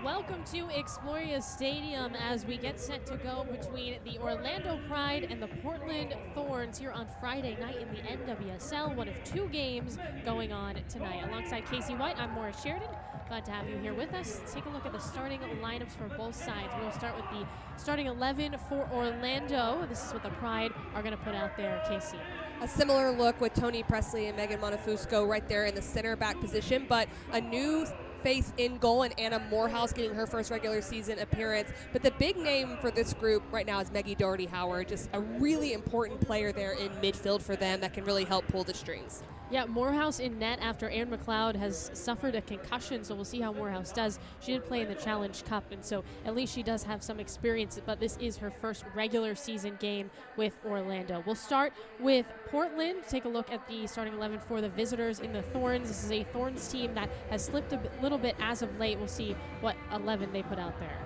welcome to Exploria Stadium as we get set to go between the Orlando Pride and the Portland Thorns here on Friday night in the NWSL, one of two games going on tonight. Alongside Casey White, I'm Maura Sheridan. Glad to have you here with us. Let's take a look at the starting lineups for both sides. We'll start with the starting 11 for Orlando. This is what the Pride are going to put out there, Casey. A similar look with Toni Presley and Megan Monefusco right there in the center back position, but a new face in goal and Anna Morehouse getting her first regular season appearance. But the big name for this group right now is Maggie Doherty-Howard, just a really important player there in midfield for them that can really help pull the strings. Yeah, Morehouse in net after Erin McLeod has suffered a concussion, so we'll see how Morehouse does. She did play in the Challenge Cup, and so at least she does have some experience, but this is her first regular season game with Orlando. We'll start with Portland. Take a look at the starting 11 for the visitors in the Thorns. This is a Thorns team that has slipped a little bit as of late. We'll see what 11 they put out there.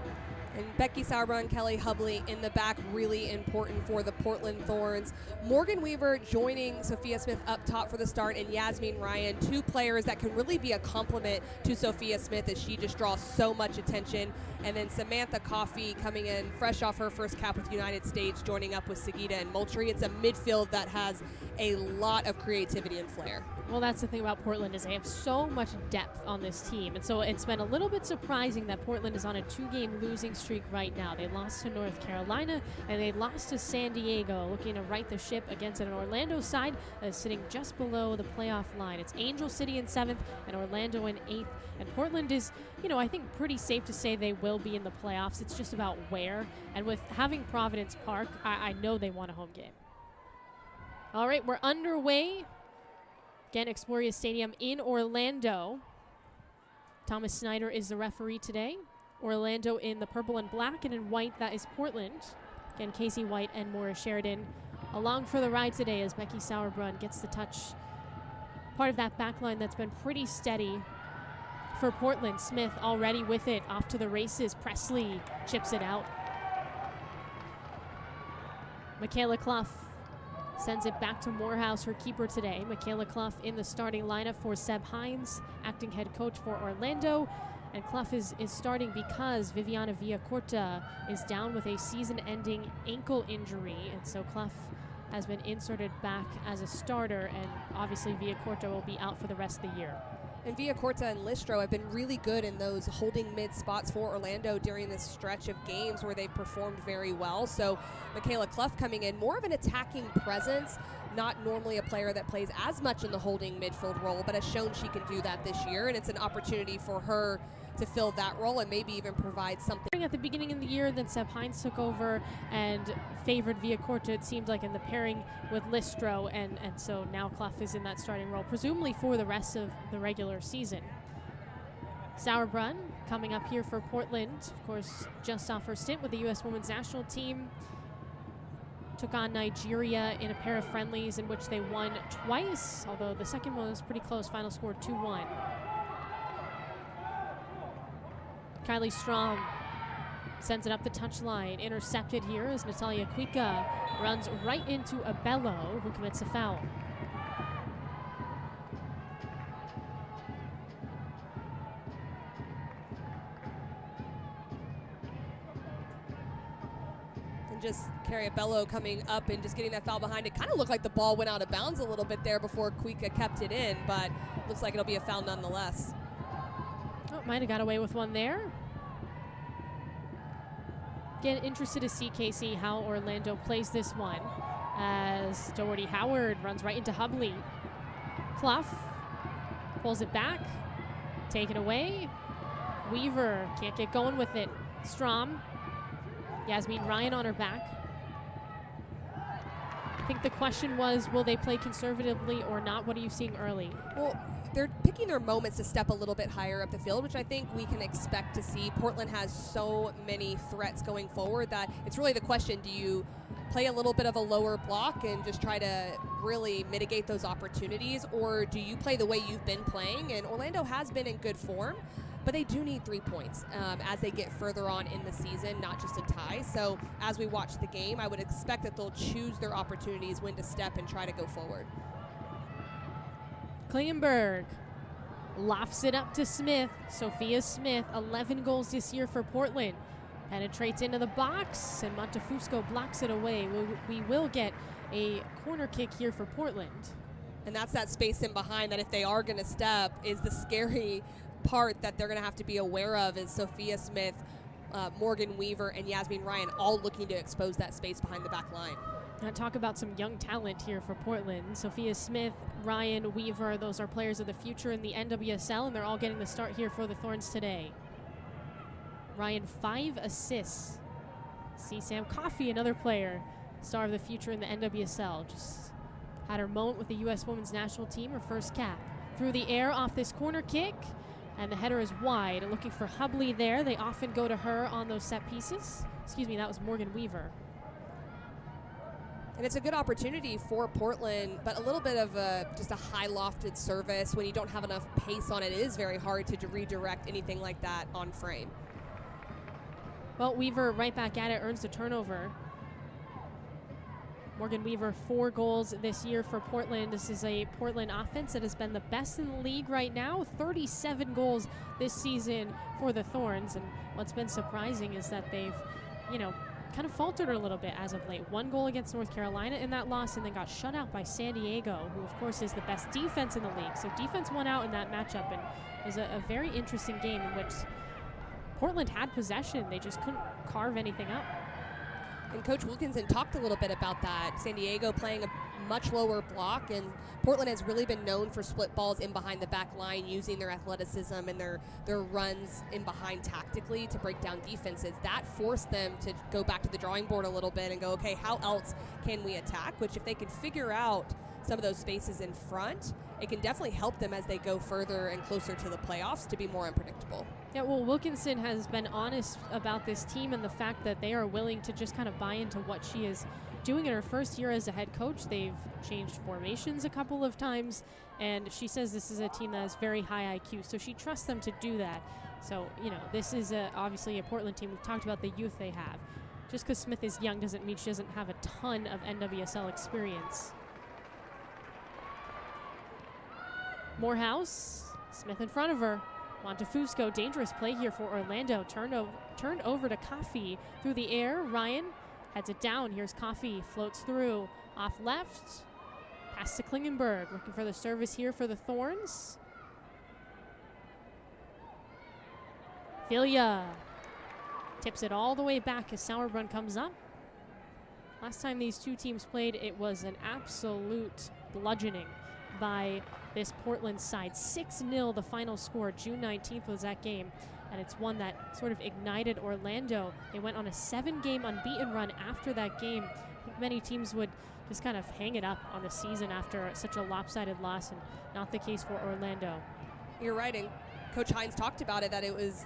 And Becky Sauerbrunn, Kelly Hubley in the back, really important for the Portland Thorns. Morgan Weaver joining Sophia Smith up top for the start, and Yasmin Ryan, two players that can really be a complement to Sophia Smith as she just draws so much attention. And then Samantha Coffey coming in fresh off her first cap with United States, joining up with Sagita and Moultrie. It's a midfield that has a lot of creativity and flair. Well, that's the thing about Portland is they have so much depth on this team. And so it's been a little bit surprising that Portland is on a two-game losing streak right now. They lost to North Carolina and they lost to San Diego, looking to right the ship against an Orlando side that is sitting just below the playoff line. It's Angel City in 7th and Orlando in 8th. And Portland is, I think pretty safe to say they will be in the playoffs. It's just about where. And with having Providence Park, I know they want a home game. All right, we're underway. Again, Exploria Stadium in Orlando. Thomas Snyder is the referee today. Orlando in the purple and black, and in white, that is Portland. Again, Casey White and Maura Sheridan along for the ride today as Becky Sauerbrunn gets the touch. Part of that back line that's been pretty steady for Portland. Smith already with it, off to the races. Presley chips it out. Michaela Clough sends it back to Morehouse, her keeper today. Michaela Clough in the starting lineup for Seb Hines, acting head coach for Orlando. And Clough is starting because Viviana Villacorta is down with a season-ending ankle injury. And so Clough has been inserted back as a starter, and obviously Villacorta will be out for the rest of the year. And Villacorta and Listro have been really good in those holding mid spots for Orlando during this stretch of games where they've performed very well. So Michaela Clough coming in, more of an attacking presence, not normally a player that plays as much in the holding midfield role, but has shown she can do that this year. And it's an opportunity for her to fill that role and maybe even provide something. At the beginning of the year, then Seb Hines took over and favored Villacorta, it seemed like, in the pairing with Listro, and so now Clough is in that starting role, presumably for the rest of the regular season. Sauerbrunn coming up here for Portland, of course, just off her stint with the U.S. Women's National Team. Took on Nigeria in a pair of friendlies in which they won twice, although the second one was pretty close, final score 2-1. Kylie Strom sends it up the touchline, intercepted here as Natalia Kuika runs right into Abello, who commits a foul. And just Carrie Abello coming up and just getting that foul behind it. Kind of looked like the ball went out of bounds a little bit there before Kuika kept it in, but looks like it'll be a foul nonetheless. Oh, might have got away with one there. Again, interested to see, Casey, how Orlando plays this one as Doherty-Howard runs right into Hubley. Clough pulls it back, taken away. Weaver can't get going with it. Strom, Yasmin Ryan on her back. I think the question was, will they play conservatively or not? What are you seeing early? Well, they're picking their moments to step a little bit higher up the field, which I think we can expect to see. Portland has so many threats going forward that it's really the question, do you play a little bit of a lower block and just try to really mitigate those opportunities, or do you play the way you've been playing? And Orlando has been in good form, but they do need 3 points as they get further on in the season, not just a tie. So as we watch the game, I would expect that they'll choose their opportunities, when to step and try to go forward. Klingenberg lofts it up to Smith. Sophia Smith, 11 goals this year for Portland. Penetrates into the box, and Montefusco blocks it away. We will get a corner kick here for Portland. And that's that space in behind that if they are going to step is the scary part that they're going to have to be aware of is Sophia Smith, Morgan Weaver, and Yasmin Ryan all looking to expose that space behind the back line. Now talk about some young talent here for Portland. Sophia Smith, Ryan Weaver, those are players of the future in the NWSL, and they're all getting the start here for the Thorns today. Ryan, 5 assists. See Sam Coffey, another player, star of the future in the NWSL. Just had her moment with the U.S. Women's National Team, her first cap. Through the air off this corner kick, and the header is wide. Looking for Hubley there. They often go to her on those set pieces. Excuse me, that was Morgan Weaver. And it's a good opportunity for Portland, but a little bit of just a high lofted service. When you don't have enough pace on it, it is very hard to redirect anything like that on frame. Well, Weaver right back at it, earns the turnover. Morgan Weaver, 4 goals this year for Portland. This is a Portland offense that has been the best in the league right now. 37 goals this season for the Thorns. And what's been surprising is that they've, kind of faltered a little bit as of late. 1 goal against North Carolina in that loss, and then got shut out by San Diego, who of course is the best defense in the league. So defense won out in that matchup, and it was a very interesting game in which Portland had possession. They just couldn't carve anything up. And Coach Wilkinson talked a little bit about that. San Diego playing a much lower block, and Portland has really been known for split balls in behind the back line, using their athleticism and their runs in behind tactically to break down defenses. That forced them to go back to the drawing board a little bit and go, okay, how else can we attack? Which if they could figure out some of those spaces in front, it can definitely help them as they go further and closer to the playoffs to be more unpredictable. Yeah, well, Wilkinson has been honest about this team and the fact that they are willing to just kind of buy into what she is doing in her first year as a head coach. They've changed formations a couple of times, and she says this is a team that has very high IQ, so she trusts them to do that. So, this is obviously a Portland team. We've talked about the youth they have. Just because Smith is young doesn't mean she doesn't have a ton of NWSL experience. Morehouse, Smith in front of her. Montefusco, dangerous play here for Orlando. Turned over to Coffey through the air. Ryan heads it down. Here's Coffey, floats through. Off left, pass to Klingenberg. Looking for the service here for the Thorns. Filia tips it all the way back as Sauerbrunn comes up. Last time these two teams played, it was an absolute bludgeoning by this Portland side. 6-0 the final score. June 19th was that game, and it's one that sort of ignited Orlando. They went on a 7-game unbeaten run after that game. I think many teams would just kind of hang it up on the season after such a lopsided loss, and not the case for Orlando. You're right, and Coach Hines talked about it, that it was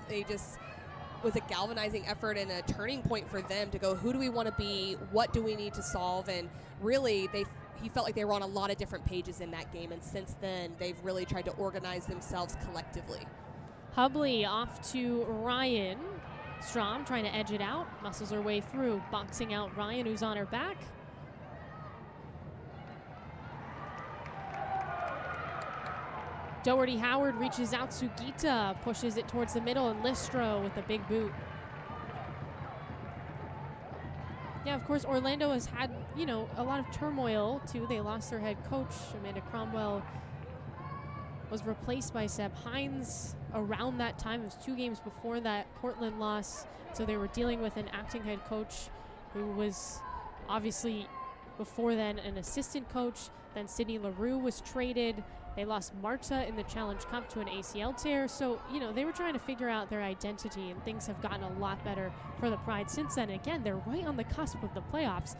a galvanizing effort and a turning point for them to go, who do we want to be, what do we need to solve, and really he felt like they were on a lot of different pages in that game, and since then they've really tried to organize themselves collectively. Hubley off to Ryan. Strom trying to edge it out, muscles her way through, boxing out Ryan, who's on her back. Doherty Howard reaches out. Sugita pushes it towards the middle, and Listro with a big boot. Yeah, of course, Orlando has had, a lot of turmoil, too. They lost their head coach. Amanda Cromwell was replaced by Seb Hines around that time. It was 2 games before that Portland loss. So they were dealing with an acting head coach who was obviously before then an assistant coach. Then Sydney LaRue was traded. They lost Marta in the Challenge Cup to an ACL tear. So, they were trying to figure out their identity, and things have gotten a lot better for the Pride since then. Again, they're right on the cusp of the playoffs.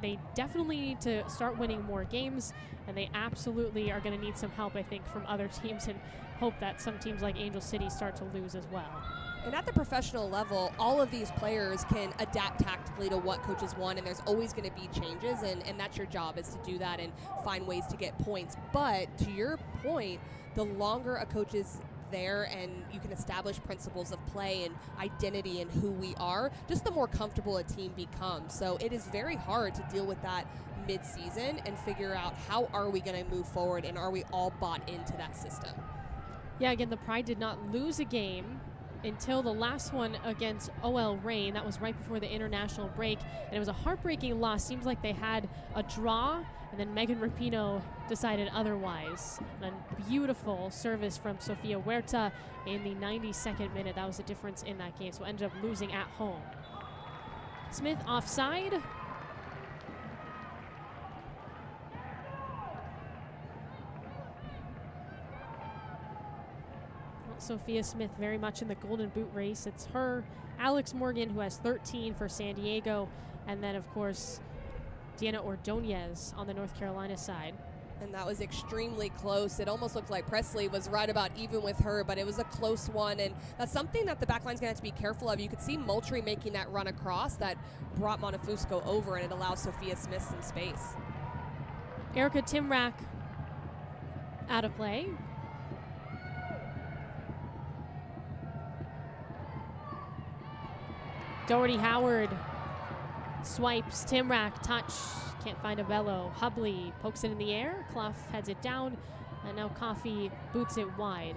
They definitely need to start winning more games, and they absolutely are going to need some help, I think, from other teams, and hope that some teams like Angel City start to lose as well. And at the professional level, all of these players can adapt tactically to what coaches want, and there's always going to be changes, and that's your job, is to do that and find ways to get points. But to your point, the longer a coach is there and you can establish principles of play and identity and who we are, just the more comfortable a team becomes. So it is very hard to deal with that mid-season and figure out how are we going to move forward, and are we all bought into that system. Yeah, again, the Pride did not lose a game until the last one against OL Reign. That was right before the international break, and it was a heartbreaking loss. Seems like they had a draw, and then Megan Rapinoe decided otherwise. And a beautiful service from Sofia Huerta in the 92nd minute. That was the difference in that game, so ended up losing at home. Smith offside. Sophia Smith very much in the Golden Boot race. It's her, Alex Morgan, who has 13 for San Diego, and then, of course, Diana Ordonez on the North Carolina side. And that was extremely close. It almost looked like Presley was right about even with her, but it was a close one, and that's something that the backline's going to have to be careful of. You could see Moultrie making that run across that brought Montefusco over, and it allows Sophia Smith some space. Erica Timrack out of play. Doherty Howard swipes, Timrack, touch, can't find a bellow. Hubley pokes it in the air, Clough heads it down, and now Coffey boots it wide.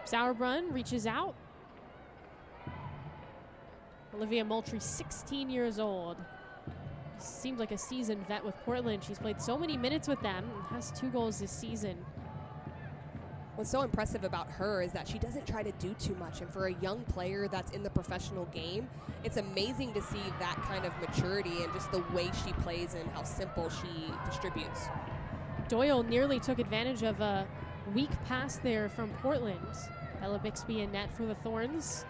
Sauerbrunn reaches out. Olivia Moultrie, 16 years old. Seems like a seasoned vet with Portland. She's played so many minutes with them and has 2 goals this season. What's so impressive about her is that she doesn't try to do too much, and for a young player that's in the professional game, it's amazing to see that kind of maturity and just the way she plays and how simple she distributes. Doyle nearly took advantage of a weak pass there from Portland. Bella Bixby in net for the Thorns.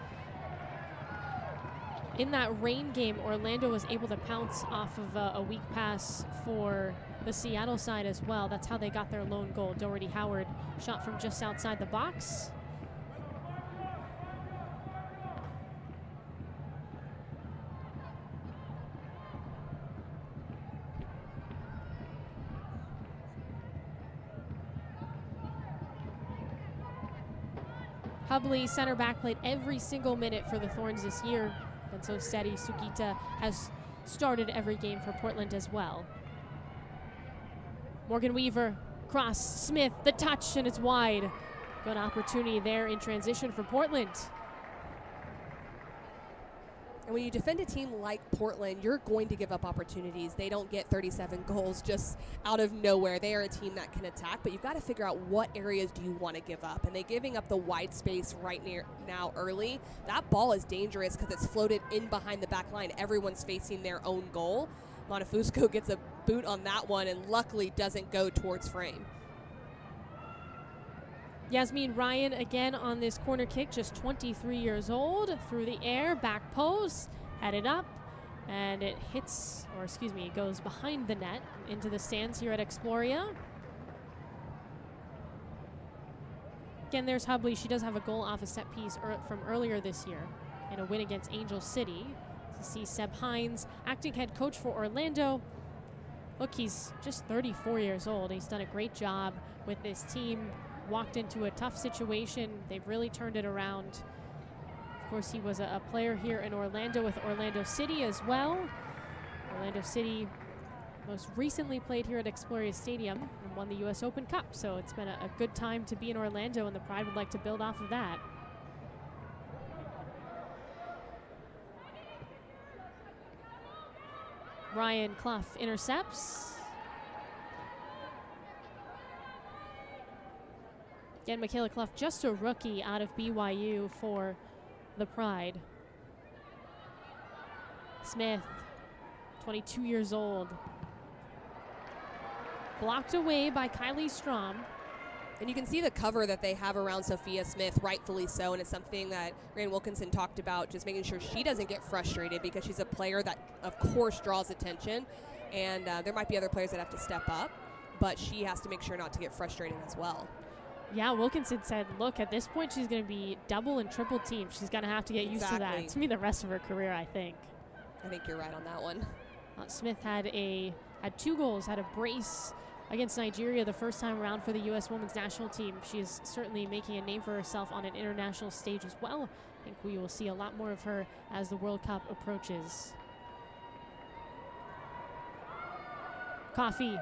In that rain game, Orlando was able to pounce off of a weak pass for the Seattle side as well. That's how they got their lone goal. Doherty Howard shot from just outside the box. Hubley, center back, played every single minute for the Thorns this year. Been so steady. Sugita has started every game for Portland as well. Morgan Weaver, cross, Smith, the touch, and it's wide. Good opportunity there in transition for Portland. And when you defend a team like Portland, you're going to give up opportunities. They don't get 37 goals just out of nowhere. They are a team that can attack, but you've got to figure out what areas do you want to give up. And they're giving up the wide space right near now early. That ball is dangerous because it's floated in behind the back line. Everyone's facing their own goal. Montefusco gets a boot on that one and luckily doesn't go towards frame. Yasmin Ryan again on this corner kick, just 23 years old, through the air, back post, headed up, and it hits, or excuse me, it goes behind the net into the stands here at Exploria. Again, there's Hubley. She does have a goal off a set piece from earlier this year in a win against Angel City. To see Seb Hines, acting head coach for Orlando. Look, he's just 34 years old. He's done a great job with this team. Walked into a tough situation. They've really turned it around. Of course, he was a player here in Orlando with Orlando City as well. Orlando City most recently played here at Exploria Stadium and won the U.S. Open Cup. So it's been a good time to be in Orlando, and the Pride would like to build off of that. Ryan Clough intercepts. Again, Michaela Clough, just a rookie out of BYU for the Pride. Smith, 22 years old. Blocked away by Kylie Strom. And you can see the cover that they have around Sophia Smith, rightfully so, and it's something that Rand Wilkinson talked about, just making sure she doesn't get frustrated because she's a player that, of course, draws attention, and there might be other players that have to step up, but she has to make sure not to get frustrated as well. Yeah, Wilkinson said, look, at this point, she's going to be double and triple teamed. She's going to have to get used to that. It's going to be the rest of her career, I think. I think you're right on that one. Smith had 2 goals, had a brace against Nigeria the first time around for the U.S. women's national team. She is certainly making a name for herself on an international stage as well. I think we will see a lot more of her as the World Cup approaches. Coffee.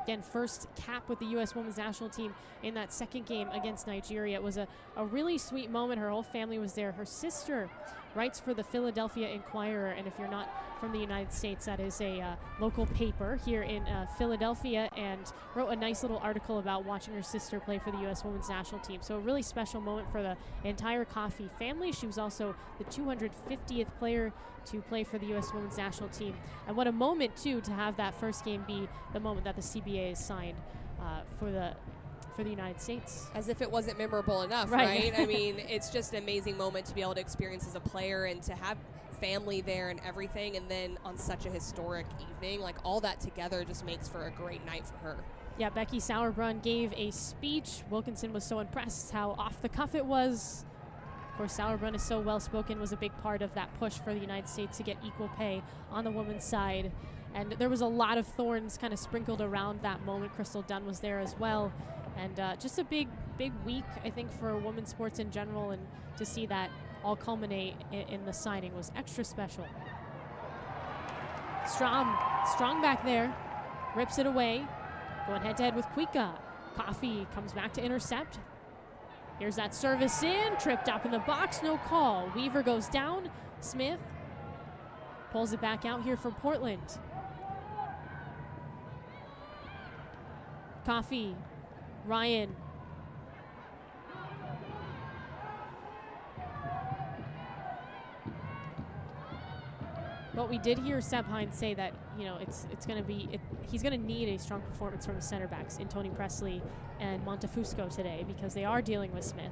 Again, first cap with the U.S. women's national team in that second game against Nigeria. It was a really sweet moment. Her whole family was there. Her sister writes for the Philadelphia Inquirer, and if you're not from the United States, that is a local paper here in Philadelphia, and wrote a nice little article about watching her sister play for the U.S. women's national team. So a really special moment for the entire Coffey family. She was also the 250th player to play for the U.S. women's national team. And what a moment, too, to have that first game be the moment that the CBA is signed for the United States. As if it wasn't memorable enough, right? I mean, it's just an amazing moment to be able to experience as a player and to have family there and everything, and then on such a historic evening, like all that together just makes for a great night for her. Yeah, Becky Sauerbrunn gave a speech. Wilkinson was so impressed how off the cuff it was. Of course, Sauerbrunn is so well-spoken, was a big part of that push for the United States to get equal pay on the women's side. And there was a lot of thorns kind of sprinkled around that moment. Crystal Dunn was there as well. And just a big week, I think, for women's sports in general, and to see that all culminate in the signing was extra special. Strong back there, rips it away, going head-to-head with Kuika. Coffey comes back to intercept. Here's that service in, tripped up in the box, no call. Weaver goes down, Smith pulls it back out here for Portland. Coffey, Ryan. But we did hear Seb Hines say that, you know, it's going to be, he's going to need a strong performance from his center backs in Tony Presley and Montefusco today, because they are dealing with Smith.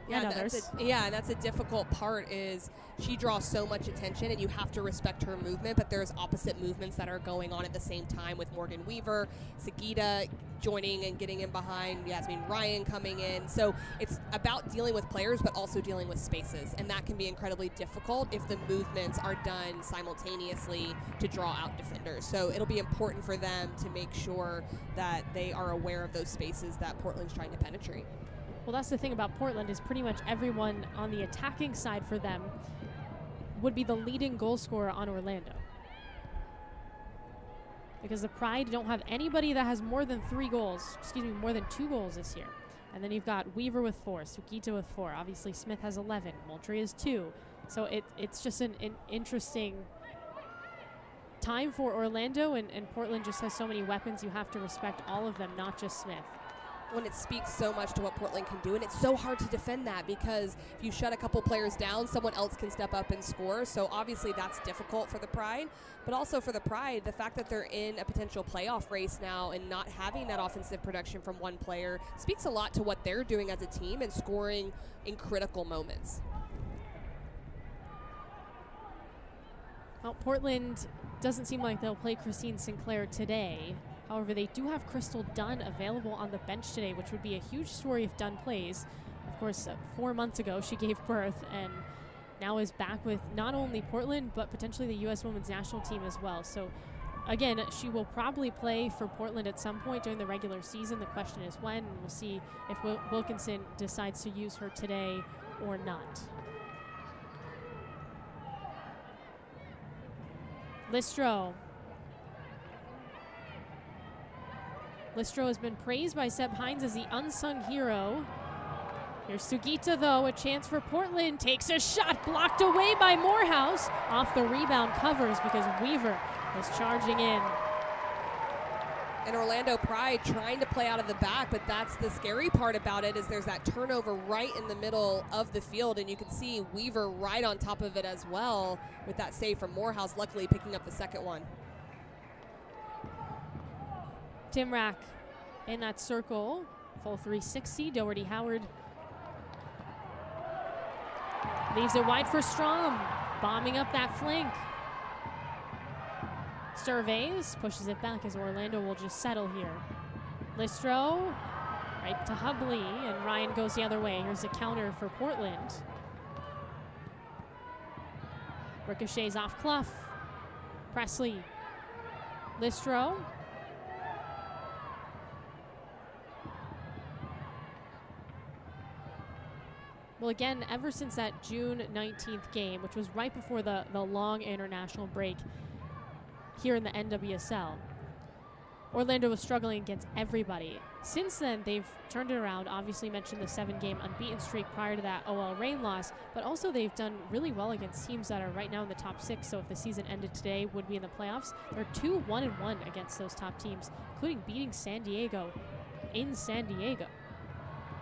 Yeah, and that's a difficult part, is she draws so much attention and you have to respect her movement, but there's opposite movements that are going on at the same time with Morgan Weaver, Sagita joining and getting in behind, Yasmin Ryan coming in. So it's about dealing with players but also dealing with spaces, and that can be incredibly difficult if the movements are done simultaneously to draw out defenders. So it'll be important for them to make sure that they are aware of those spaces that Portland's trying to penetrate. Well, that's the thing about Portland, is pretty much everyone on the attacking side for them would be the leading goal scorer on Orlando. Because the Pride don't have anybody that has more than 2 goals this year. And then you've got Weaver with 4, Sukita with 4. Obviously, Smith has 11, Moultrie has 2. So it's just an interesting time for Orlando, and Portland just has so many weapons. You have to respect all of them, not just Smith. When it speaks so much to what Portland can do, and it's so hard to defend that, because if you shut a couple players down, someone else can step up and score. So obviously that's difficult for the Pride, but also for the Pride, the fact that they're in a potential playoff race now and not having that offensive production from one player speaks a lot to what they're doing as a team and scoring in critical moments. Well, Portland doesn't seem like they'll play Christine Sinclair today. However, they do have Crystal Dunn available on the bench today, which would be a huge story if Dunn plays. Of course, 4 months ago she gave birth and now is back with not only Portland, but potentially the U.S. women's national team as well. So, again, she will probably play for Portland at some point during the regular season. The question is when, and we'll see if Wilkinson decides to use her today or not. Listro has been praised by Seb Hines as the unsung hero. Here's Sugita, though, a chance for Portland. Takes a shot, blocked away by Morehouse. Off the rebound, covers because Weaver is charging in. And Orlando Pride trying to play out of the back, but that's the scary part about it, is there's that turnover right in the middle of the field, and you can see Weaver right on top of it as well with that save from Morehouse, luckily picking up the second one. Timrak in that circle, full 360. Doherty Howard leaves it wide for Strom, bombing up that flank. Surveys, pushes it back as Orlando will just settle here. Listro, right to Hubley, and Ryan goes the other way. Here's a counter for Portland. Ricochets off Clough. Presley. Listro. Well, again, ever since that June 19th game, which was right before the long international break, here in the NWSL. Orlando was struggling against everybody. Since then, they've turned it around. Obviously mentioned the 7-game unbeaten streak prior to that OL Reign loss, but also they've done really well against teams that are right now in the top 6. So if the season ended today, would be in the playoffs. They're 2-1-1 against those top teams, including beating San Diego in San Diego.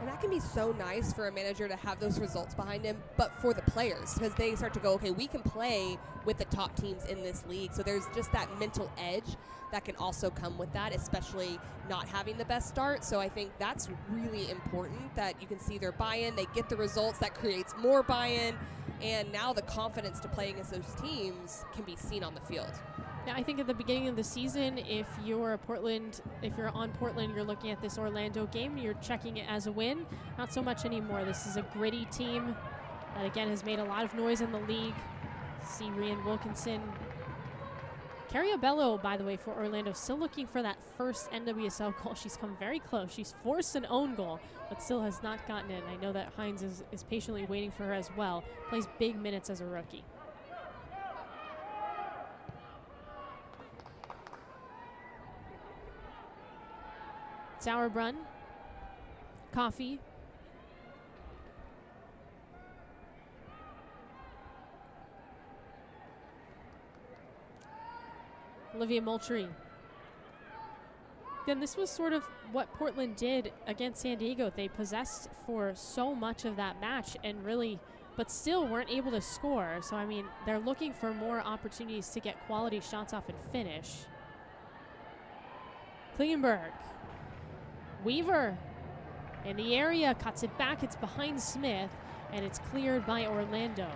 And that can be so nice for a manager to have those results behind him, but for the players, because they start to go, okay, we can play with the top teams in this league. So there's just that mental edge that can also come with that, especially not having the best start. So I think that's really important, that you can see their buy-in, they get the results, that creates more buy-in, and now the confidence to play against those teams can be seen on the field. Yeah, I think at the beginning of the season, if you're on Portland, you're looking at this Orlando game, you're checking it as a win. Not so much anymore. This is a gritty team that, again, has made a lot of noise in the league. See Rian Wilkinson. Carriabello, by the way, for Orlando, still looking for that first NWSL goal. She's come very close. She's forced an own goal, but still has not gotten it. I know that Hines is patiently waiting for her as well. Plays big minutes as a rookie. Sauerbrunn, Coffee, Olivia Moultrie. Then this was sort of what Portland did against San Diego. They possessed for so much of that match and really, but still weren't able to score. So, I mean, they're looking for more opportunities to get quality shots off and finish. Klingenberg. Weaver in the area, cuts it back. It's behind Smith, and it's cleared by Orlando.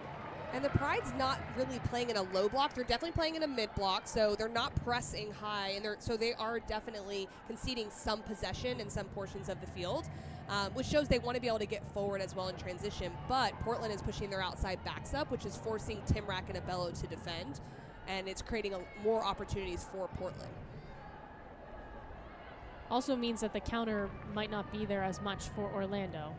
And the Pride's not really playing in a low block. They're definitely playing in a mid block, so they're not pressing high, and so they are definitely conceding some possession in some portions of the field, which shows they want to be able to get forward as well in transition. But Portland is pushing their outside backs up, which is forcing Timrack and Abello to defend, and it's creating more opportunities for Portland. Also means that the counter might not be there as much for Orlando.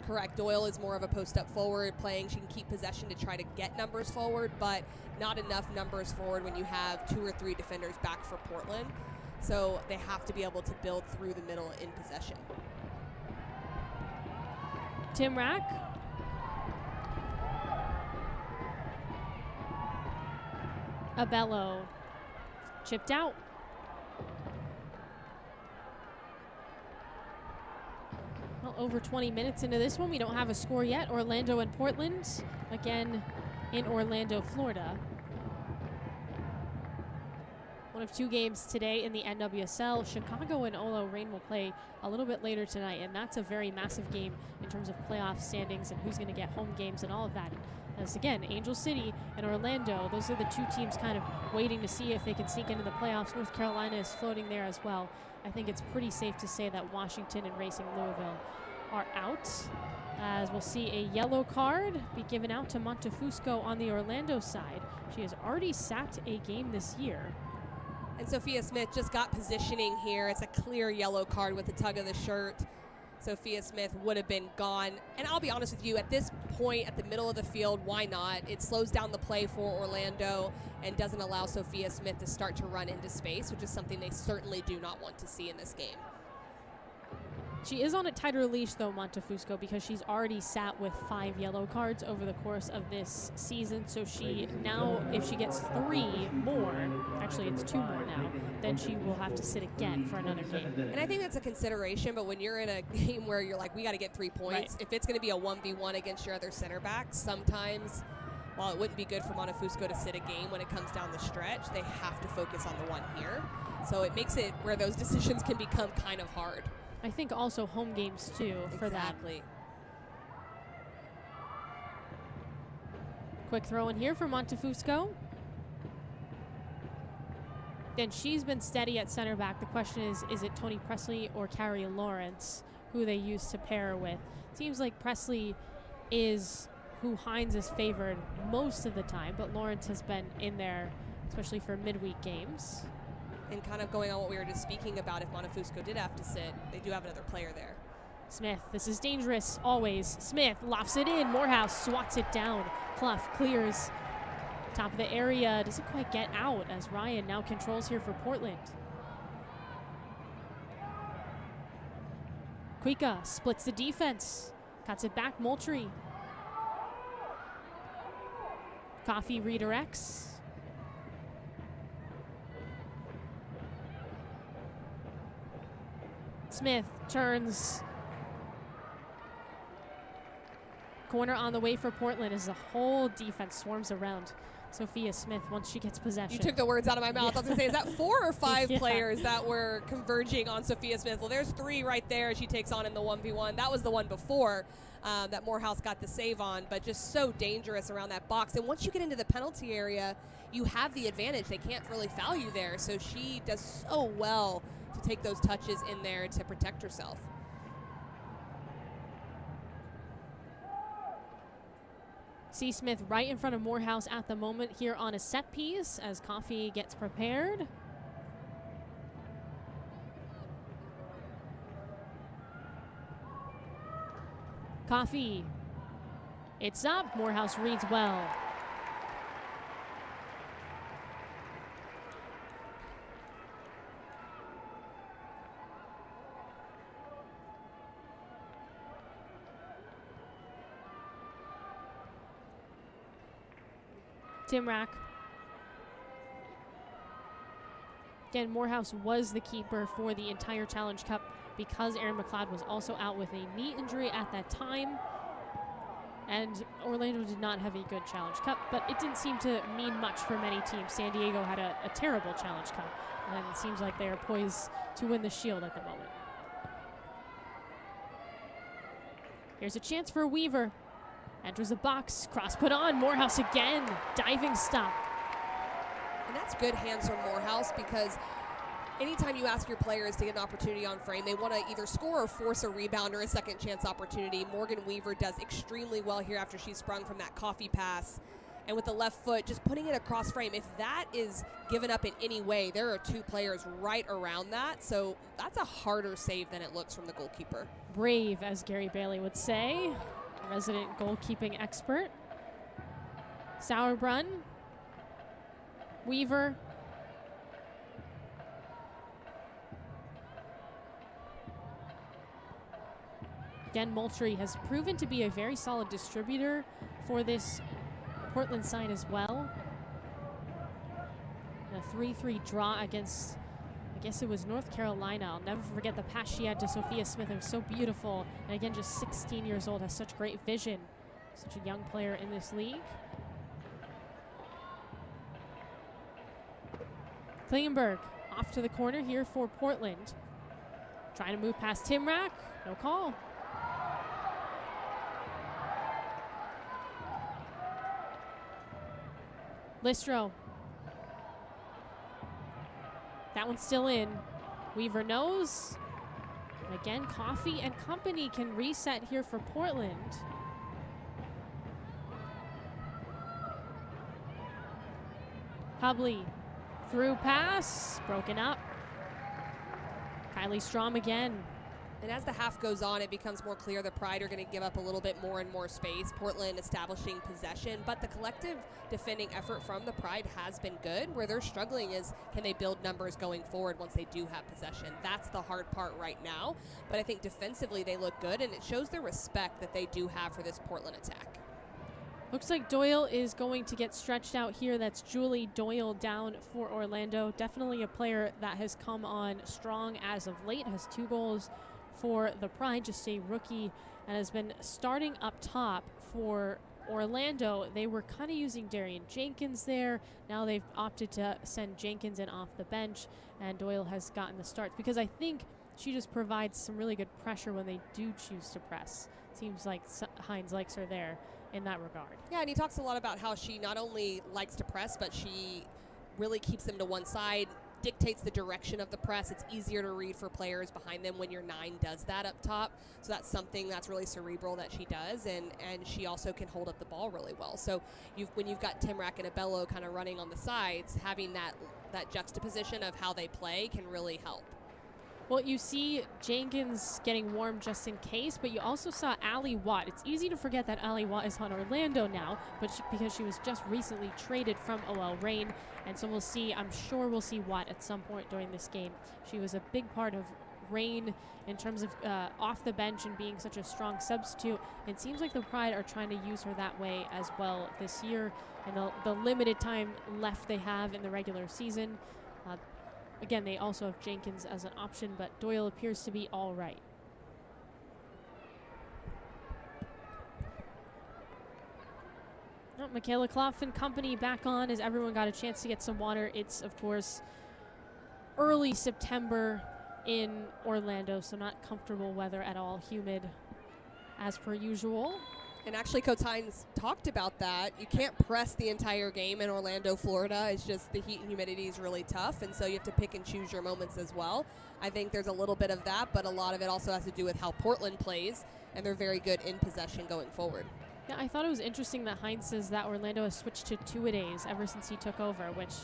Correct. Doyle is more of a post-up forward playing. She can keep possession to try to get numbers forward, but not enough numbers forward when you have 2 or 3 defenders back for Portland. So they have to be able to build through the middle in possession. Timrack. Abello. Chipped out. Well, over 20 minutes into this one, we don't have a score yet. Orlando and Portland, again in Orlando, Florida. One of 2 games today in the NWSL. Chicago and OL Reign will play a little bit later tonight, and that's a very massive game in terms of playoff standings and who's going to get home games and all of that. As again, Angel City and Orlando, those are the 2 teams kind of waiting to see if they can sneak into the playoffs. North Carolina is floating there as well. I think it's pretty safe to say that Washington and Racing Louisville are out, as we'll see a yellow card be given out to Montefusco on the Orlando side. She has already sat a game this year. And Sophia Smith just got positioning here. It's a clear yellow card with the tug of the shirt. Sophia Smith would have been gone. And I'll be honest with you, at this point, at the middle of the field, why not? It slows down the play for Orlando and doesn't allow Sophia Smith to start to run into space, which is something they certainly do not want to see in this game. She is on a tighter leash, though, Montefusco, because she's already sat with 5 yellow cards over the course of this season. So she now, if she gets 3 more, actually it's 2 more now, then she will have to sit again for another game. And I think that's a consideration, but when you're in a game where you're like, we got to get 3 points, if it's going to be a 1v1 against your other center backs, sometimes, while it wouldn't be good for Montefusco to sit a game when it comes down the stretch, they have to focus on the one here. So it makes it where those decisions can become kind of hard. I think also home games, too, for that. Exactly. Quick throw in here for Montefusco. Then she's been steady at center back. The question is it Toni Presley or Carrie Lawrence who they use to pair with? Seems like Presley is who Hines has favored most of the time, but Lawrence has been in there, especially for midweek games. And kind of going on what we were just speaking about, if Montefusco did have to sit, they do have another player there. Smith, this is dangerous, always. Smith lofts it in. Morehouse swats it down. Clough clears. Top of the area, doesn't quite get out as Ryan now controls here for Portland. Kuika splits the defense, cuts it back, Moultrie. Coffee redirects. Smith turns. Corner on the way for Portland as the whole defense swarms around Sophia Smith once she gets possession. You took the words out of my mouth. I was going to say, is that 4 or 5 Yeah. players that were converging on Sophia Smith? Well, there's 3 right there she takes on in the 1v1. That was the one before that Morehouse got the save on, but just so dangerous around that box. And once you get into the penalty area, you have the advantage. They can't really foul you there. So she does so well to take those touches in there to protect herself. C. Smith right in front of Morehouse at the moment here on a set piece as Coffee gets prepared. Coffee. It's up. Morehouse reads well. Timrack. Again, Morehouse was the keeper for the entire Challenge Cup because Erin McLeod was also out with a knee injury at that time. And Orlando did not have a good Challenge Cup, but it didn't seem to mean much for many teams. San Diego had a terrible Challenge Cup, and it seems like they are poised to win the Shield at the moment. Here's a chance for Weaver. Enters the box, cross put on, Morehouse again, diving stop. And that's good hands from Morehouse because anytime you ask your players to get an opportunity on frame, they want to either score or force a rebound or a second chance opportunity. Morgan Weaver does extremely well here after she sprung from that coffee pass. And with the left foot, just putting it across frame. If that is given up in any way, there are 2 players right around that. So that's a harder save than it looks from the goalkeeper. Brave, as Gary Bailey would say. Resident goalkeeping expert. Sauerbrunn. Weaver. Again, Moultrie has proven to be a very solid distributor for this Portland side as well. A 3-3 draw against, I guess it was North Carolina. I'll never forget the pass she had to Sophia Smith. It was so beautiful. And again, just 16 years old, has such great vision. Such a young player in this league. Klingenberg off to the corner here for Portland. Trying to move past Timrack. No call. Listro. That one's still in. Weaver knows. And again, Coffee and company can reset here for Portland. Hubley. Through pass. Broken up. Kylie Strom again. And as the half goes on, it becomes more clear the Pride are going to give up a little bit more and more space. Portland establishing possession, but the collective defending effort from the Pride has been good. Where they're struggling is, can they build numbers going forward once they do have possession? That's the hard part right now. But I think defensively they look good, and it shows the respect that they do have for this Portland attack. Looks like Doyle is going to get stretched out here. That's Julie Doyle down for Orlando. Definitely a player that has come on strong as of late, has 2 goals for the Pride, just a rookie, and has been starting up top for Orlando. They were kind of using Darian Jenkins there. Now they've opted to send Jenkins in off the bench, and Doyle has gotten the starts because I think she just provides some really good pressure when they do choose to press. Seems like Hines likes her there in that regard. Yeah, and he talks a lot about how she not only likes to press, but she really keeps them to one side, dictates the direction of the press. It's easier to read for players behind them when your 9 does that up top. So that's something that's really cerebral that she does, and she also can hold up the ball really well. So when you've got Timrack and Abello kind of running on the sides, having that juxtaposition of how they play can really help. Well, you see Jenkins getting warm just in case, but you also saw Ali Watt. It's easy to forget that Ali Watt is on Orlando now, but because she was just recently traded from OL Reign, and so we'll see, I'm sure we'll see Watt at some point during this game. She was a big part of Reign in terms of off the bench and being such a strong substitute. It seems like the Pride are trying to use her that way as well this year, and the limited time left they have in the regular season. Again, they also have Jenkins as an option, but Doyle appears to be all right. Oh, Michaela Clough and company back on as everyone got a chance to get some water. It's, of course, early September in Orlando, so not comfortable weather at all, humid as per usual. And actually, Coach Hines talked about that. You can't press the entire game in Orlando, Florida. It's just the heat and humidity is really tough, and so you have to pick and choose your moments as well. I think there's a little bit of that, but a lot of it also has to do with how Portland plays, and they're very good in possession going forward. Yeah, I thought it was interesting that Hines says that Orlando has switched to two-a-days ever since he took over, which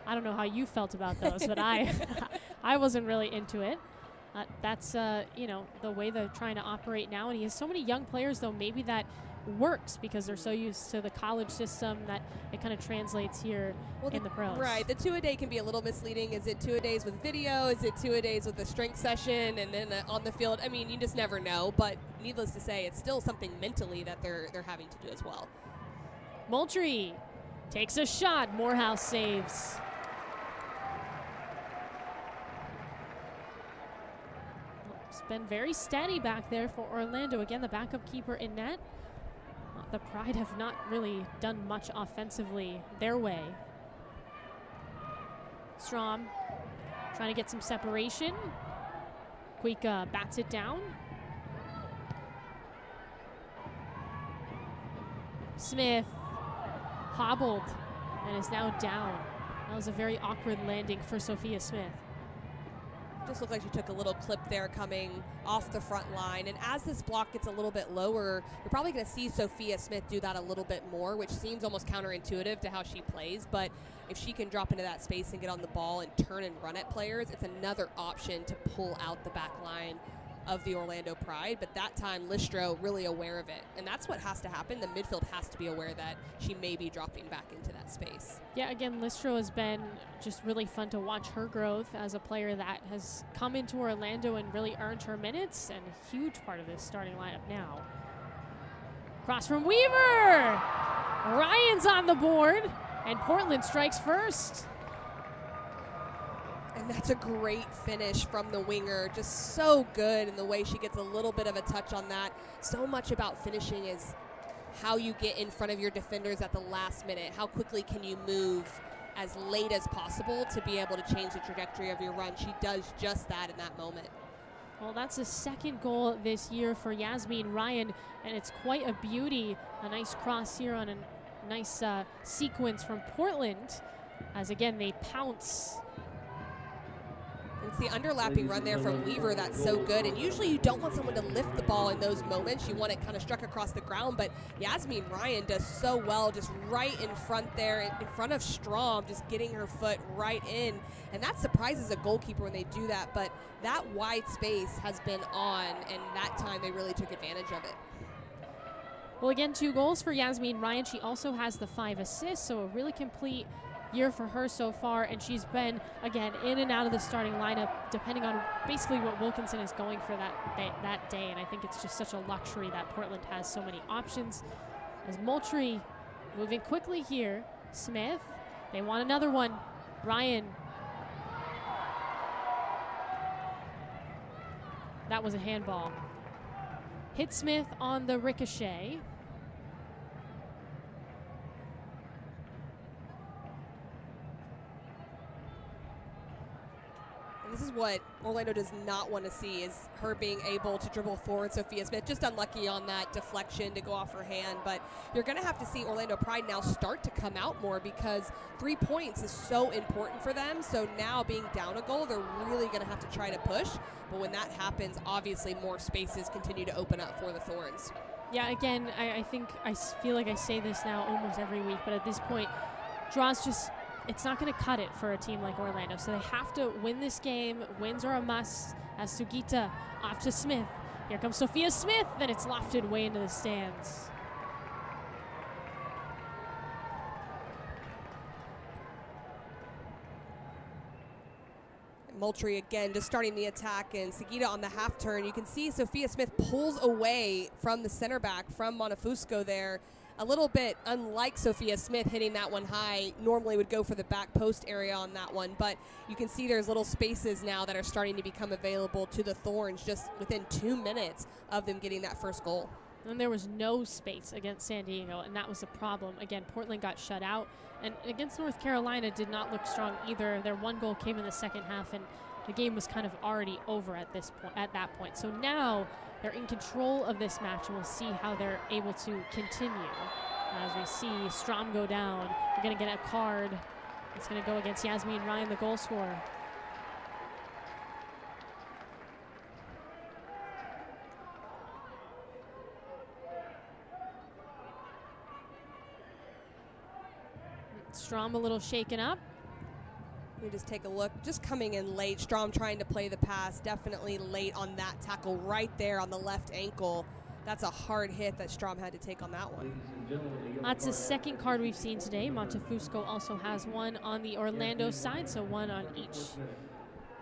I don't know how you felt about those, but I wasn't really into it. That's, you know, the way they're trying to operate now, and he has so many young players, though maybe that works because they're so used to the college system that it kind of translates here in the pros. Right. The two-a-day can be a little misleading. Is it two-a-days with video? Is it two-a-days with the strength session and then on the field? I mean, you just never know. But needless to say, it's still something mentally that they're having to do as well. Moultrie takes a shot. Morehouse saves. It's been very steady back there for Orlando. Again, the backup keeper in net. The Pride have not really done much offensively their way. Strom trying to get some separation. Kuika bats it down. Smith hobbled and is now down. That was a very awkward landing for Sophia Smith. Just looked like she took a little clip there coming off the front line. And as this block gets a little bit lower, you're probably going to see Sophia Smith do that a little bit more, which seems almost counterintuitive to how she plays. But if she can drop into that space and get on the ball and turn and run at players, it's another option to pull out the back line of the Orlando Pride. But that time, Listro really aware of it. And that's what has to happen. The midfield has to be aware that she may be dropping back into that space. Yeah, again, Listro has been just really fun to watch her growth as a player that has come into Orlando and really earned her minutes, and a huge part of this starting lineup now. Cross from Weaver! Ryan's on the board, and Portland strikes first. And that's a great finish from the winger. Just so good in the way she gets a little bit of a touch on that. So much about finishing is how you get in front of your defenders at the last minute. How quickly can you move as late as possible to be able to change the trajectory of your run? She does just that in that moment. Well, that's the second goal this year for Yasmin Ryan, and it's quite a beauty. A nice cross here on a nice sequence from Portland, as again they pounce. It's the underlapping run there from Weaver that's so good. And usually you don't want someone to lift the ball in those moments. You want it kind of struck across the ground. But Yasmin Ryan does so well, just right in front there, in front of Strom, just getting her foot right in. And that surprises a goalkeeper when they do that. But that wide space has been on, and that time they really took advantage of it. Well, again, 2 goals for Yasmin Ryan. She also has the 5 assists, so a really complete year for her so far, and she's been, again, in and out of the starting lineup depending on basically what Wilkinson is going for that day, and I think it's just such a luxury that Portland has so many options. As Moultrie moving quickly here. Smith, they want another one. Ryan. That was a handball. Hit Smith on the ricochet. This is what Orlando does not want to see, is her being able to dribble forward Sophia Smith. Just unlucky on that deflection to go off her hand. But you're going to have to see Orlando Pride now start to come out more, because 3 points is so important for them. So now being down a goal, they're really going to have to try to push. But when that happens, obviously more spaces continue to open up for the Thorns. Yeah, again, I think I feel like I say this now almost every week, but at this point, draws just it's not going to cut it for a team like Orlando. So they have to win this game. Wins are a must. As Sugita off to Smith. Here comes Sophia Smith, and it's lofted way into the stands. Moultrie again just starting the attack, and Sugita on the half turn. You can see Sophia Smith pulls away from the center back from Montefusco there. A little bit unlike Sophia Smith hitting that one high, normally would go for the back post area on that one, but you can see there's little spaces now that are starting to become available to the Thorns just within 2 minutes of them getting that first goal. And there was no space against San Diego, and that was a problem. Again, Portland got shut out, and against North Carolina did not look strong either. Their one goal came in the second half, and the game was kind of already over at that point. So now they're in control of this match, and we'll see how they're able to continue. As we see Strom go down, we're going to get a card. It's going to go against Yasmin Ryan, the goal scorer. Strom a little shaken up. We just take a look, just coming in late. Strom trying to play the pass, definitely late on that tackle right there on the left ankle. That's a hard hit that Strom had to take on that one. That's the second card we've seen today. Montefusco also has one on the Orlando side, so one on each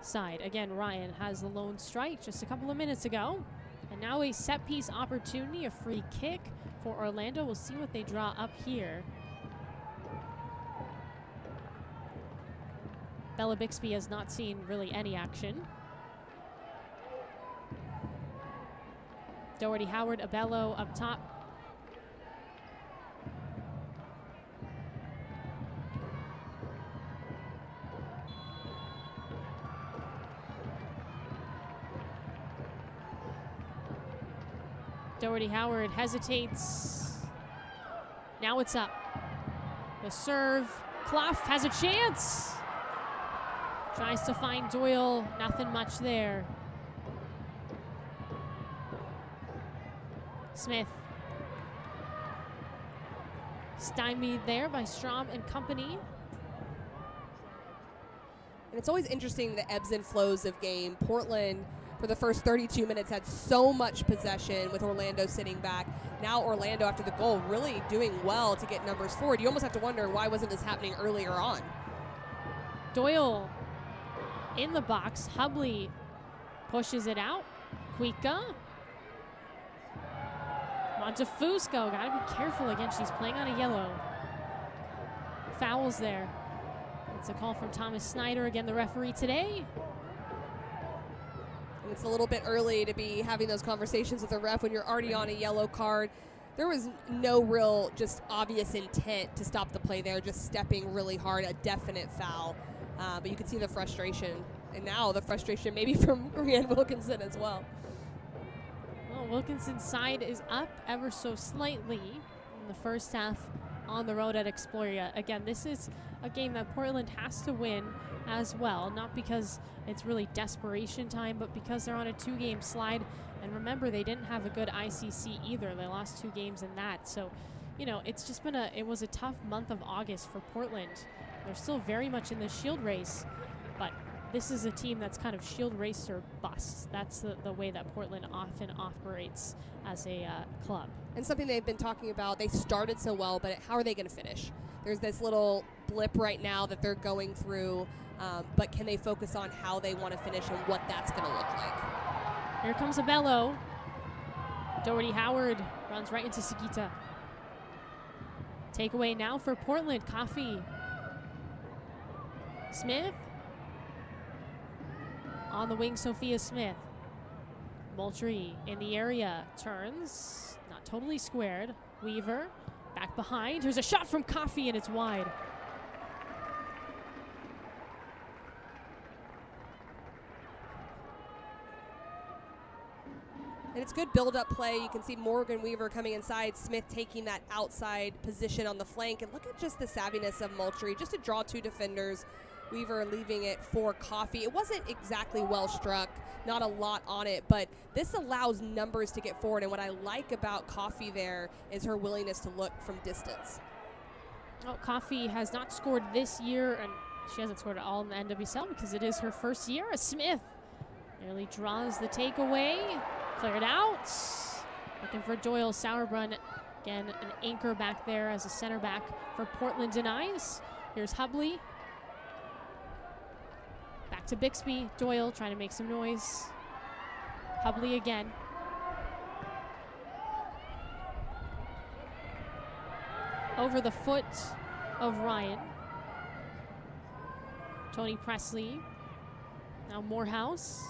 side. Again, Ryan has the lone strike just a couple of minutes ago. And now a set piece opportunity, a free kick for Orlando. We'll see what they draw up here. Bella Bixby has not seen really any action. Doherty Howard, Abello up top. Doherty Howard hesitates. Now it's up. The serve. Clough has a chance. Tries to find Doyle, nothing much there. Smith. Stymied there by Strom and company. And it's always interesting the ebbs and flows of game. Portland, for the first 32 minutes, had so much possession with Orlando sitting back. Now Orlando, after the goal, really doing well to get numbers forward. You almost have to wonder, why wasn't this happening earlier on? Doyle in the box. Hubley pushes it out. Cuica. Montefusco, gotta be careful again. She's playing on a yellow. Fouls there. It's a call from Thomas Snyder, again the referee today. And it's a little bit early to be having those conversations with the ref when you're already on a yellow card. There was no real just obvious intent to stop the play there, just stepping really hard, a definite foul. But you can see the frustration, and now the frustration maybe from Rhiannon Wilkinson as well. Well, Wilkinson's side is up ever so slightly in the first half on the road at Exploria. Again, this is a game that Portland has to win as well, not because it's really desperation time, but because they're on a 2-game slide. And remember, they didn't have a good ICC either. They lost 2 games in that. So, you know, it's just been it was a tough month of August for Portland. They're still very much in the Shield race, but this is a team that's kind of Shield race or bust. That's the way that Portland often operates as a club. And something they've been talking about, they started so well, but how are they going to finish? There's this little blip right now that they're going through, but can they focus on how they want to finish and what that's going to look like? Here comes Abello. Doherty Howard runs right into Sugita. Takeaway now for Portland. Coffee. Smith. On the wing, Sophia Smith. Moultrie in the area. Turns. Not totally squared. Weaver. Back behind. Here's a shot from Coffee, and it's wide. And it's good build-up play. You can see Morgan Weaver coming inside, Smith taking that outside position on the flank. And look at just the savviness of Moultrie, just to draw 2 defenders. Weaver leaving it for Coffee. It wasn't exactly well struck, not a lot on it, but this allows numbers to get forward. And what I like about Coffee there is her willingness to look from distance. Oh, Coffey has not scored this year, and she hasn't scored at all in the NWSL because it is her first year. Smith nearly draws the takeaway. Cleared out. Looking for Doyle Sauerbrunn. Again, an anchor back there as a center back for Portland denies. Here's Hubley. Back to Bixby. Doyle trying to make some noise. Hubley again. Over the foot of Ryan. Tony Presley. Now Morehouse.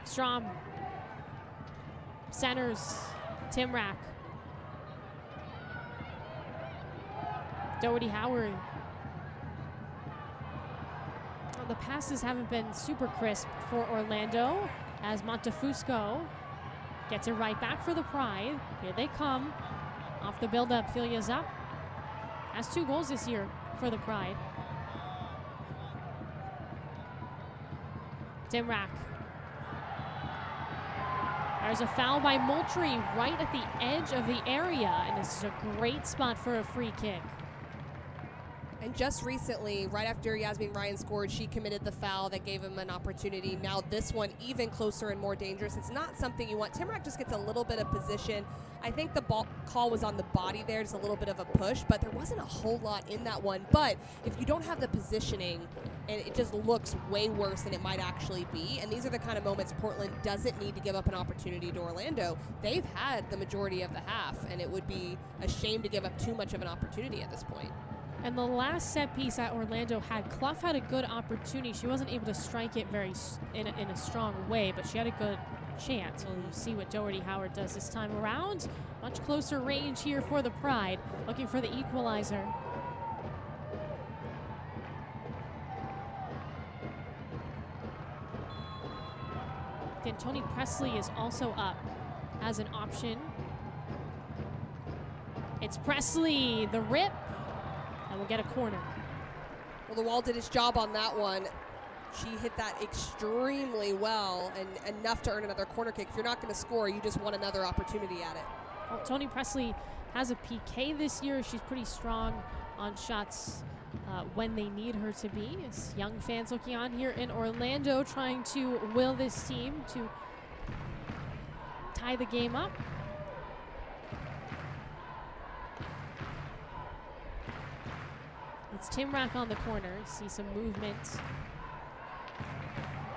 Strom. Centers. Timrack. Doherty Howard. Well, the passes haven't been super crisp for Orlando as Montefusco gets it right back for the Pride. Here they come. Off the build-up, Filia's up. Has 2 goals this year for the Pride. Timrack. There's a foul by Moultrie right at the edge of the area, and this is a great spot for a free kick. And just recently, right after Yasmin Ryan scored, she committed the foul that gave him an opportunity. Now this one even closer and more dangerous. It's not something you want. Timrack just gets a little bit of position. I think the ball call was on the body there, just a little bit of a push, but there wasn't a whole lot in that one. But if you don't have the positioning, and it just looks way worse than it might actually be, and these are the kind of moments Portland doesn't need to give up an opportunity to Orlando. They've had the majority of the half, and it would be a shame to give up too much of an opportunity at this point. And the last set piece that Orlando had, Clough had a good opportunity. She wasn't able to strike it in a strong way, but she had a good chance. We'll see what Doherty Howard does this time around. Much closer range here for the Pride, looking for the equalizer. Again, Tony Presley is also up as an option. It's Presley, the rip. And we'll get a corner. Well, the wall did its job on that one. She hit that extremely well and enough to earn another corner kick. If you're not going to score, you just want another opportunity at it. Well, Tony Presley has a PK this year. She's pretty strong on shots when they need her to be. As young fans looking on here in Orlando, trying to will this team to tie the game up. It's Timrack on the corner. See some movement.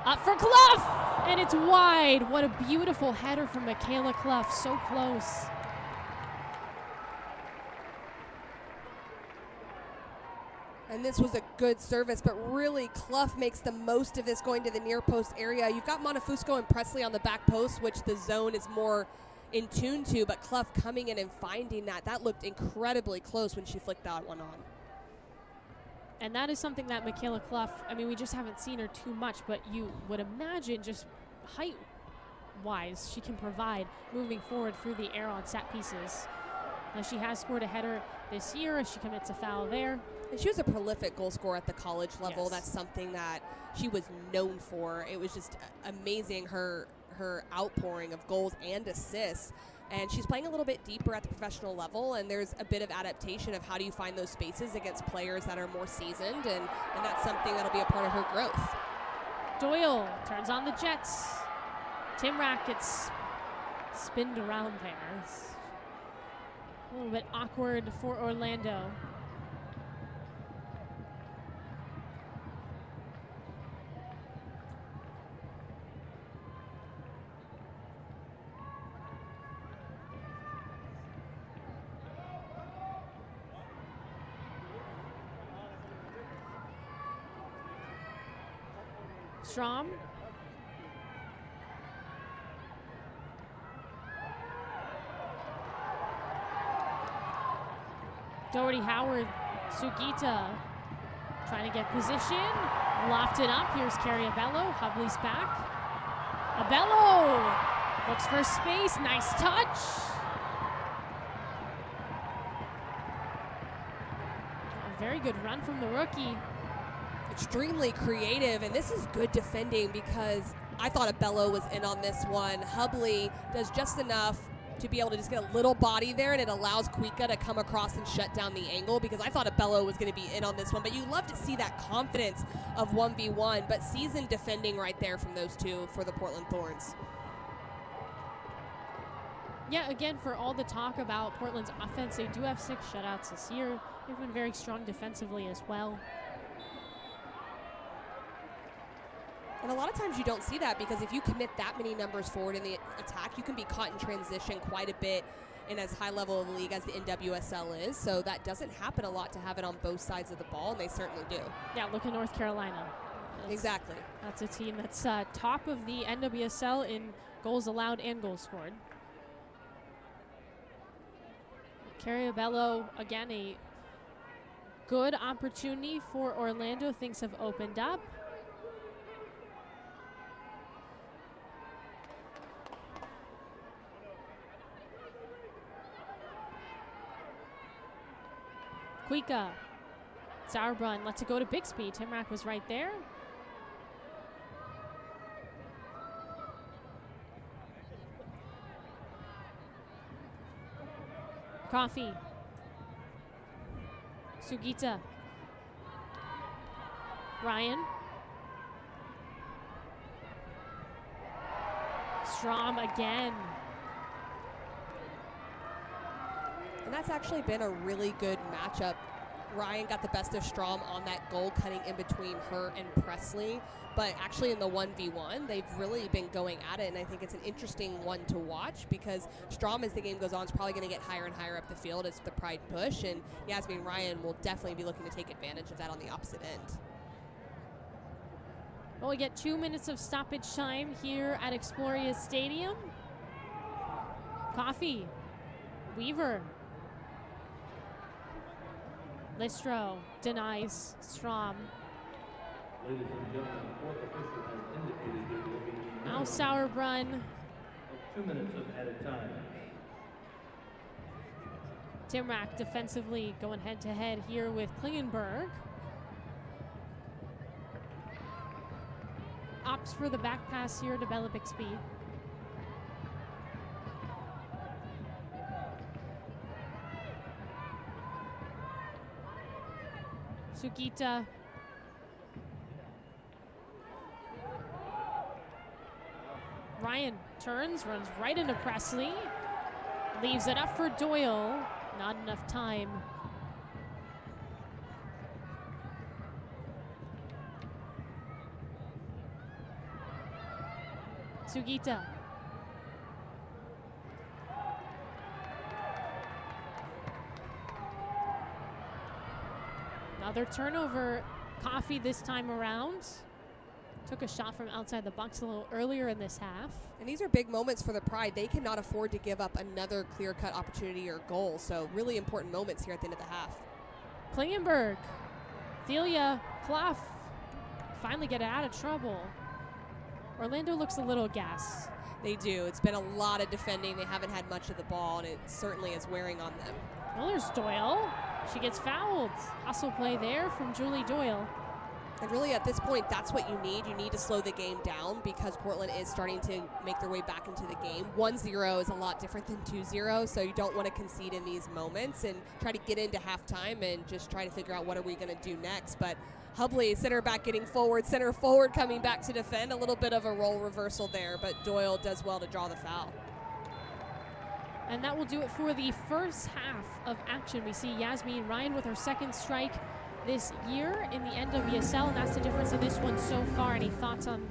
Up for Clough! And it's wide. What a beautiful header from Michaela Clough. So close. And this was a good service, but really Clough makes the most of this going to the near post area. You've got Montefusco and Presley on the back post, which the zone is more in tune to, but Clough coming in and finding that. That looked incredibly close when she flicked that one on. And that is something that Michaela Clough, I mean, we just haven't seen her too much, but you would imagine just height-wise she can provide moving forward through the air on set pieces. She has scored a header this year as she commits a foul there. And she was a prolific goal scorer at the college level. Yes. That's something that she was known for. It was just amazing, her outpouring of goals and assists. And she's playing a little bit deeper at the professional level, and there's a bit of adaptation of how do you find those spaces against players that are more seasoned, and that's something that'll be a part of her growth. Doyle turns on the Jets. Timrack gets spinned around there. It's a little bit awkward for Orlando. Strom. Doherty Howard, Sugita trying to get position. Lofted up. Here's Carrie Abello. Hubley's back. Abello looks for space. Nice touch. very good run from the rookie. Extremely creative, and this is good defending because I thought Abello was in on this one. Hubley does just enough to be able to just get a little body there, and it allows Kuika to come across and shut down the angle, because I thought Abello was going to be in on this one. But you love to see that confidence of 1v1, but seasoned defending right there from those two for the Portland Thorns. Yeah, again, for all the talk about Portland's offense, they do have 6 shutouts this year. They've been very strong defensively as well. And a lot of times you don't see that, because if you commit that many numbers forward in the attack, you can be caught in transition quite a bit in as high level of a league as the NWSL is. So that doesn't happen a lot to have it on both sides of the ball, and they certainly do. Yeah, look at North Carolina. Exactly. That's a team that's top of the NWSL in goals allowed and goals scored. Carriabello, again, a good opportunity for Orlando. Things have opened up. Kuika, Sauerbrunn lets it go to Bixby. Timrack was right there. Coffee. Sugita. Ryan. Strom again. And that's actually been a really good matchup. Ryan got the best of Strom on that goal, cutting in between her and Presley. But actually in the 1v1, they've really been going at it, and I think it's an interesting one to watch, because Strom, as the game goes on, is probably going to get higher and higher up the field as the Pride push, and Yasmin Ryan will definitely be looking to take advantage of that on the opposite end. Well, we get 2 minutes of stoppage time here at Exploria Stadium. Coffee. Weaver. Listro denies Strom. Ladies and gentlemen, the fourth official has indicated there will be Now Sauerbrunn. 2 minutes of added time. Timrack defensively going head to head here with Klingenberg. Opts for the back pass here to Bella Bixby. Sugita. Ryan turns, runs right into Presley. Leaves it up for Doyle. Not enough time. Sugita. Another turnover. Coffee this time around. Took a shot from outside the box a little earlier in this half. And these are big moments for the Pride. They cannot afford to give up another clear-cut opportunity or goal. So really important moments here at the end of the half. Klingenberg. Thelia. Clough. Finally get out of trouble. Orlando looks a little gassed. They do. It's been a lot of defending. They haven't had much of the ball, and it certainly is wearing on them. Well, there's Doyle. She gets fouled. Hustle play there from Julie Doyle. And really at this point, that's what you need. You need to slow the game down, because Portland is starting to make their way back into the game. 1-0 is a lot different than 2-0, so you don't want to concede in these moments and try to get into halftime and just try to figure out what are we going to do next. But Hubley, center back getting forward, center forward coming back to defend. A little bit of a role reversal there, but Doyle does well to draw the foul. And that will do it for the first half of action. We see Yasmin Ryan with her second strike this year in the NWSL, and that's the difference in this one so far. Any thoughts on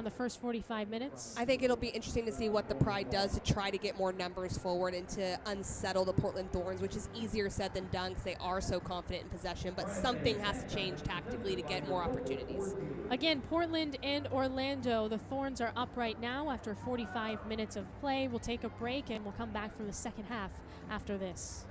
the first 45 minutes? I think it'll be interesting to see what the Pride does to try to get more numbers forward and to unsettle the Portland Thorns, which is easier said than done because they are so confident in possession, but something has to change tactically to get more opportunities. Again, Portland and Orlando, the Thorns are up right now after 45 minutes of play. We'll take a break and we'll come back for the second half after this.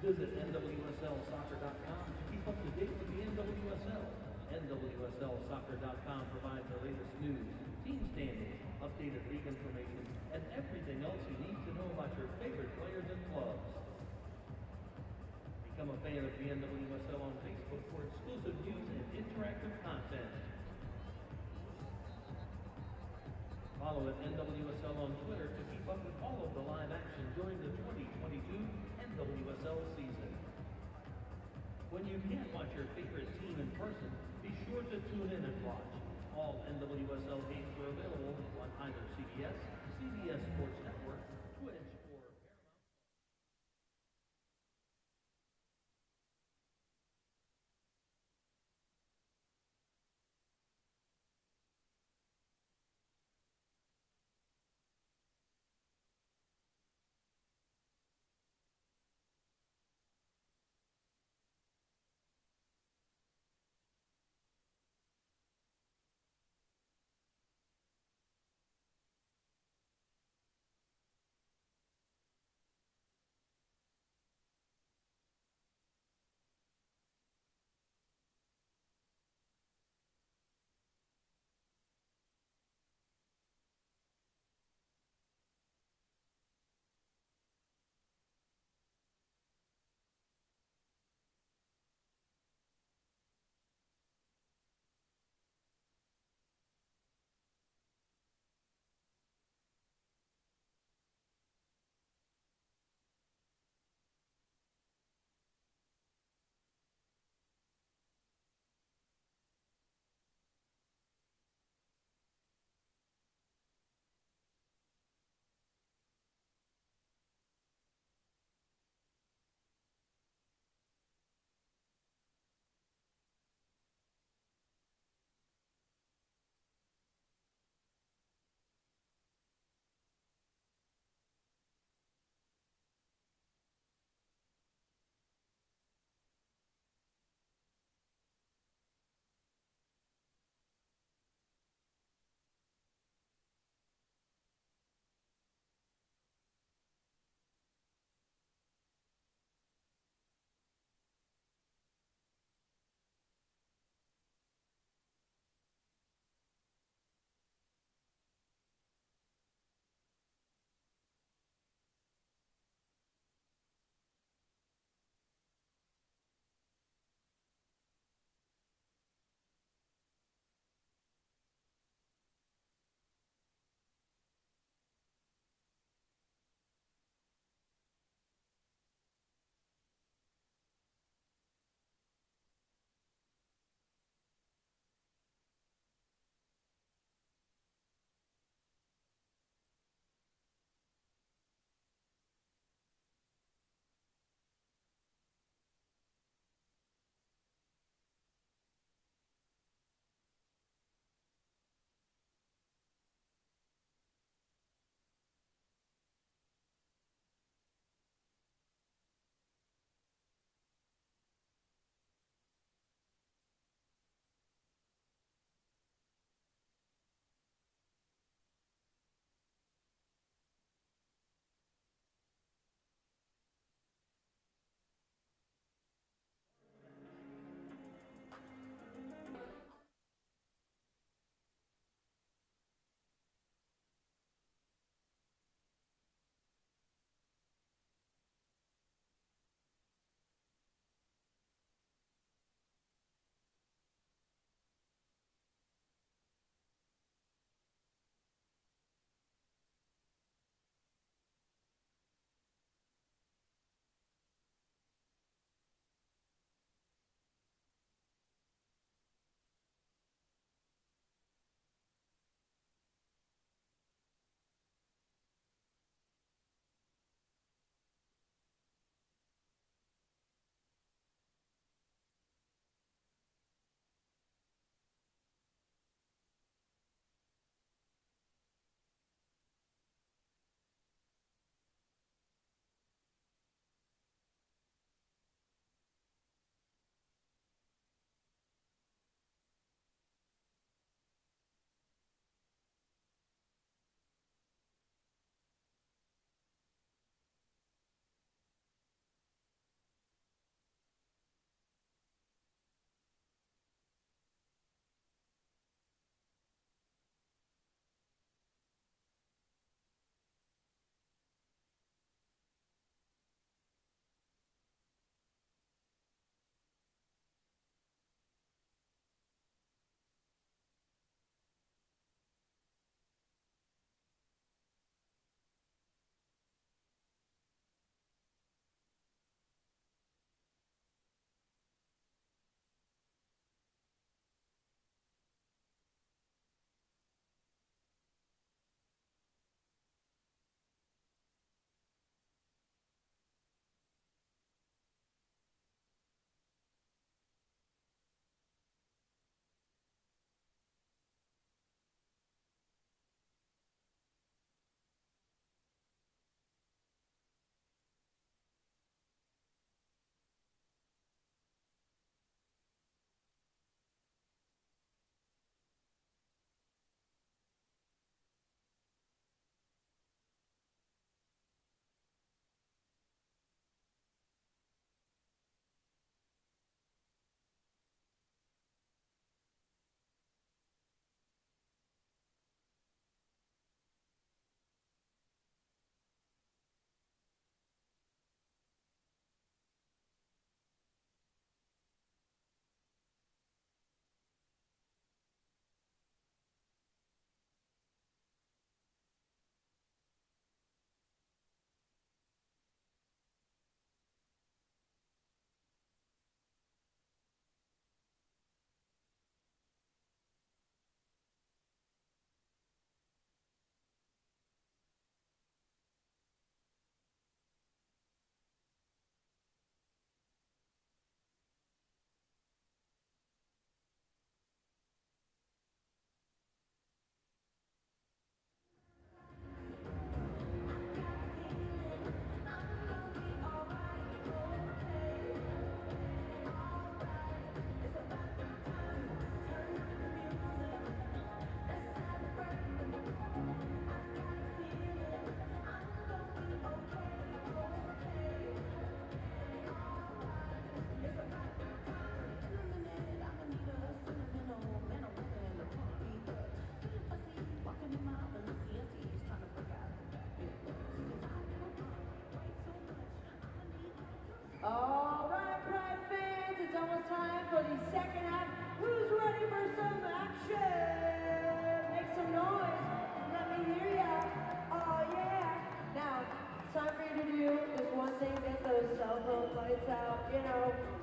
Visit NWSLsoccer.com to keep up to date with the NWSL. NWSLsoccer.com provides the latest news, team standings, updated league information, and everything else you need to know about your favorite players and clubs. Become a fan of the NWSL on Facebook for exclusive news and interactive content. Follow at NWSL on Twitter to keep up with all of the live action during the 2022 NWSL season. When you can't watch your favorite team in person, be sure to tune in and watch. All NWSL games are available on either CBS, CBS Sports Network, Twitch, or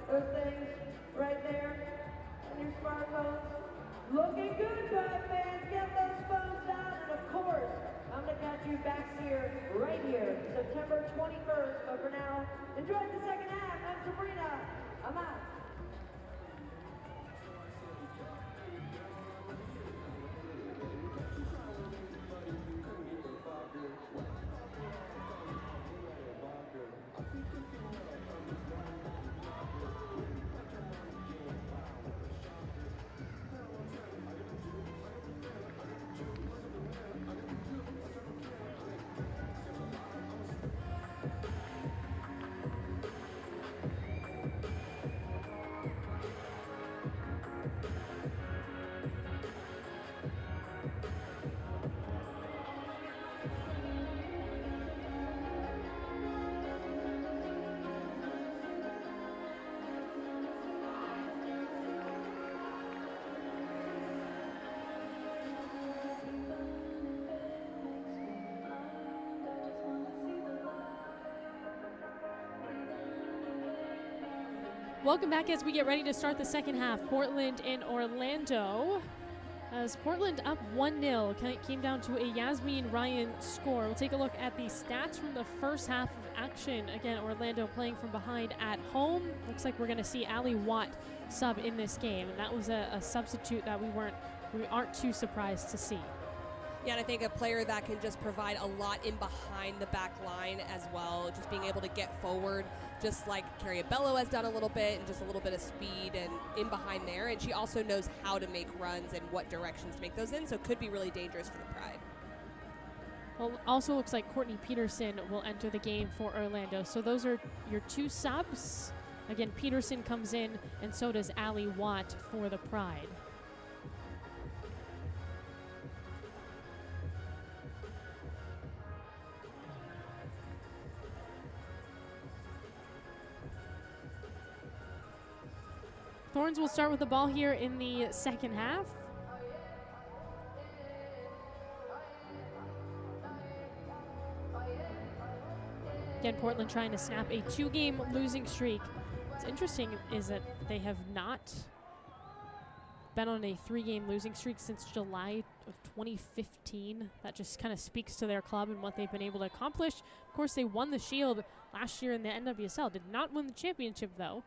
those things right there on your smartphones. Looking good, Pride fans. Get those phones out. And of course, I'm going to catch you back here, right here, September 21st. But for now, enjoy the second half. I'm Sabrina. I'm out. Welcome back as we get ready to start the second half. Portland and Orlando. As Portland up 1-0, came down to a Yasmin Ryan score. We'll take a look at the stats from the first half of action. Again, Orlando playing from behind at home. Looks like we're going to see Ali Watt sub in this game, and that was a substitute that we aren't too surprised to see. Yeah, and I think a player that can just provide a lot in behind the back line as well, just being able to get forward, just like Carrie Bello has done a little bit, and just a little bit of speed and in behind there. And she also knows how to make runs and what directions to make those in, so could be really dangerous for the Pride. Well, also looks like Courtney Peterson will enter the game for Orlando. So those are your two subs. Again, Peterson comes in, and so does Ali Watt for the Pride. Thorns will start with the ball here in the second half. Again, Portland trying to snap a 2-game losing streak. What's interesting is that they have not been on a 3-game losing streak since July of 2015. That just kind of speaks to their club and what they've been able to accomplish. Of course, they won the Shield last year in the NWSL. Did not win the championship, though.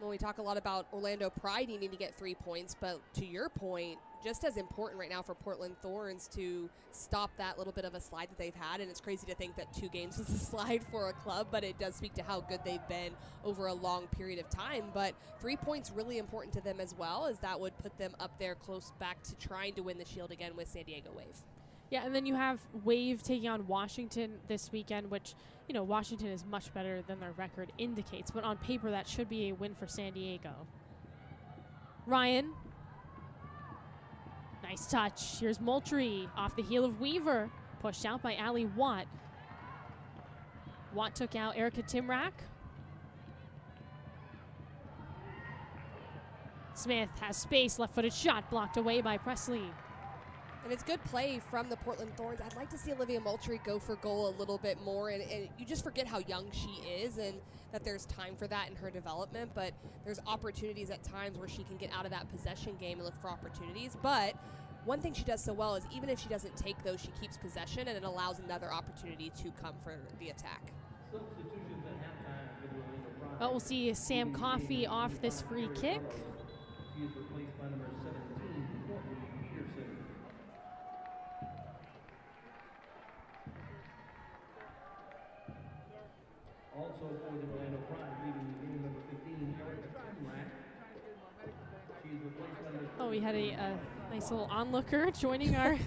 Well, we talk a lot about Orlando Pride needing to get 3 points, but to your point, just as important right now for Portland Thorns to stop that little bit of a slide that they've had. And it's crazy to think that 2 games was a slide for a club, but it does speak to how good they've been over a long period of time. But 3 points really important to them as well, as that would put them up there close back to trying to win the Shield again with San Diego Wave. Yeah, and then you have Wave taking on Washington this weekend, which, you know, Washington is much better than their record indicates. But on paper, that should be a win for San Diego. Ryan. Nice touch. Here's Moultrie off the heel of Weaver. Pushed out by Ali Watt. Watt took out Erica Timrak. Smith has space. Left-footed shot blocked away by Presley. And it's good play from the Portland Thorns. I'd like to see Olivia Moultrie go for goal a little bit more. And you just forget how young she is and that there's time for that in her development. But there's opportunities at times where she can get out of that possession game and look for opportunities. But one thing she does so well is even if she doesn't take those, she keeps possession, and it allows another opportunity to come for the attack. Substitutions at halftime for the Orlando Pride. Well, we'll see Sam Coffey off this free kick. He is replaced by number 17, Courtney Peterson. Also for the Orlando Pride, leading the game, number 15, Erica Timrak. She is replaced by number Oh, we had a nice little onlooker joining our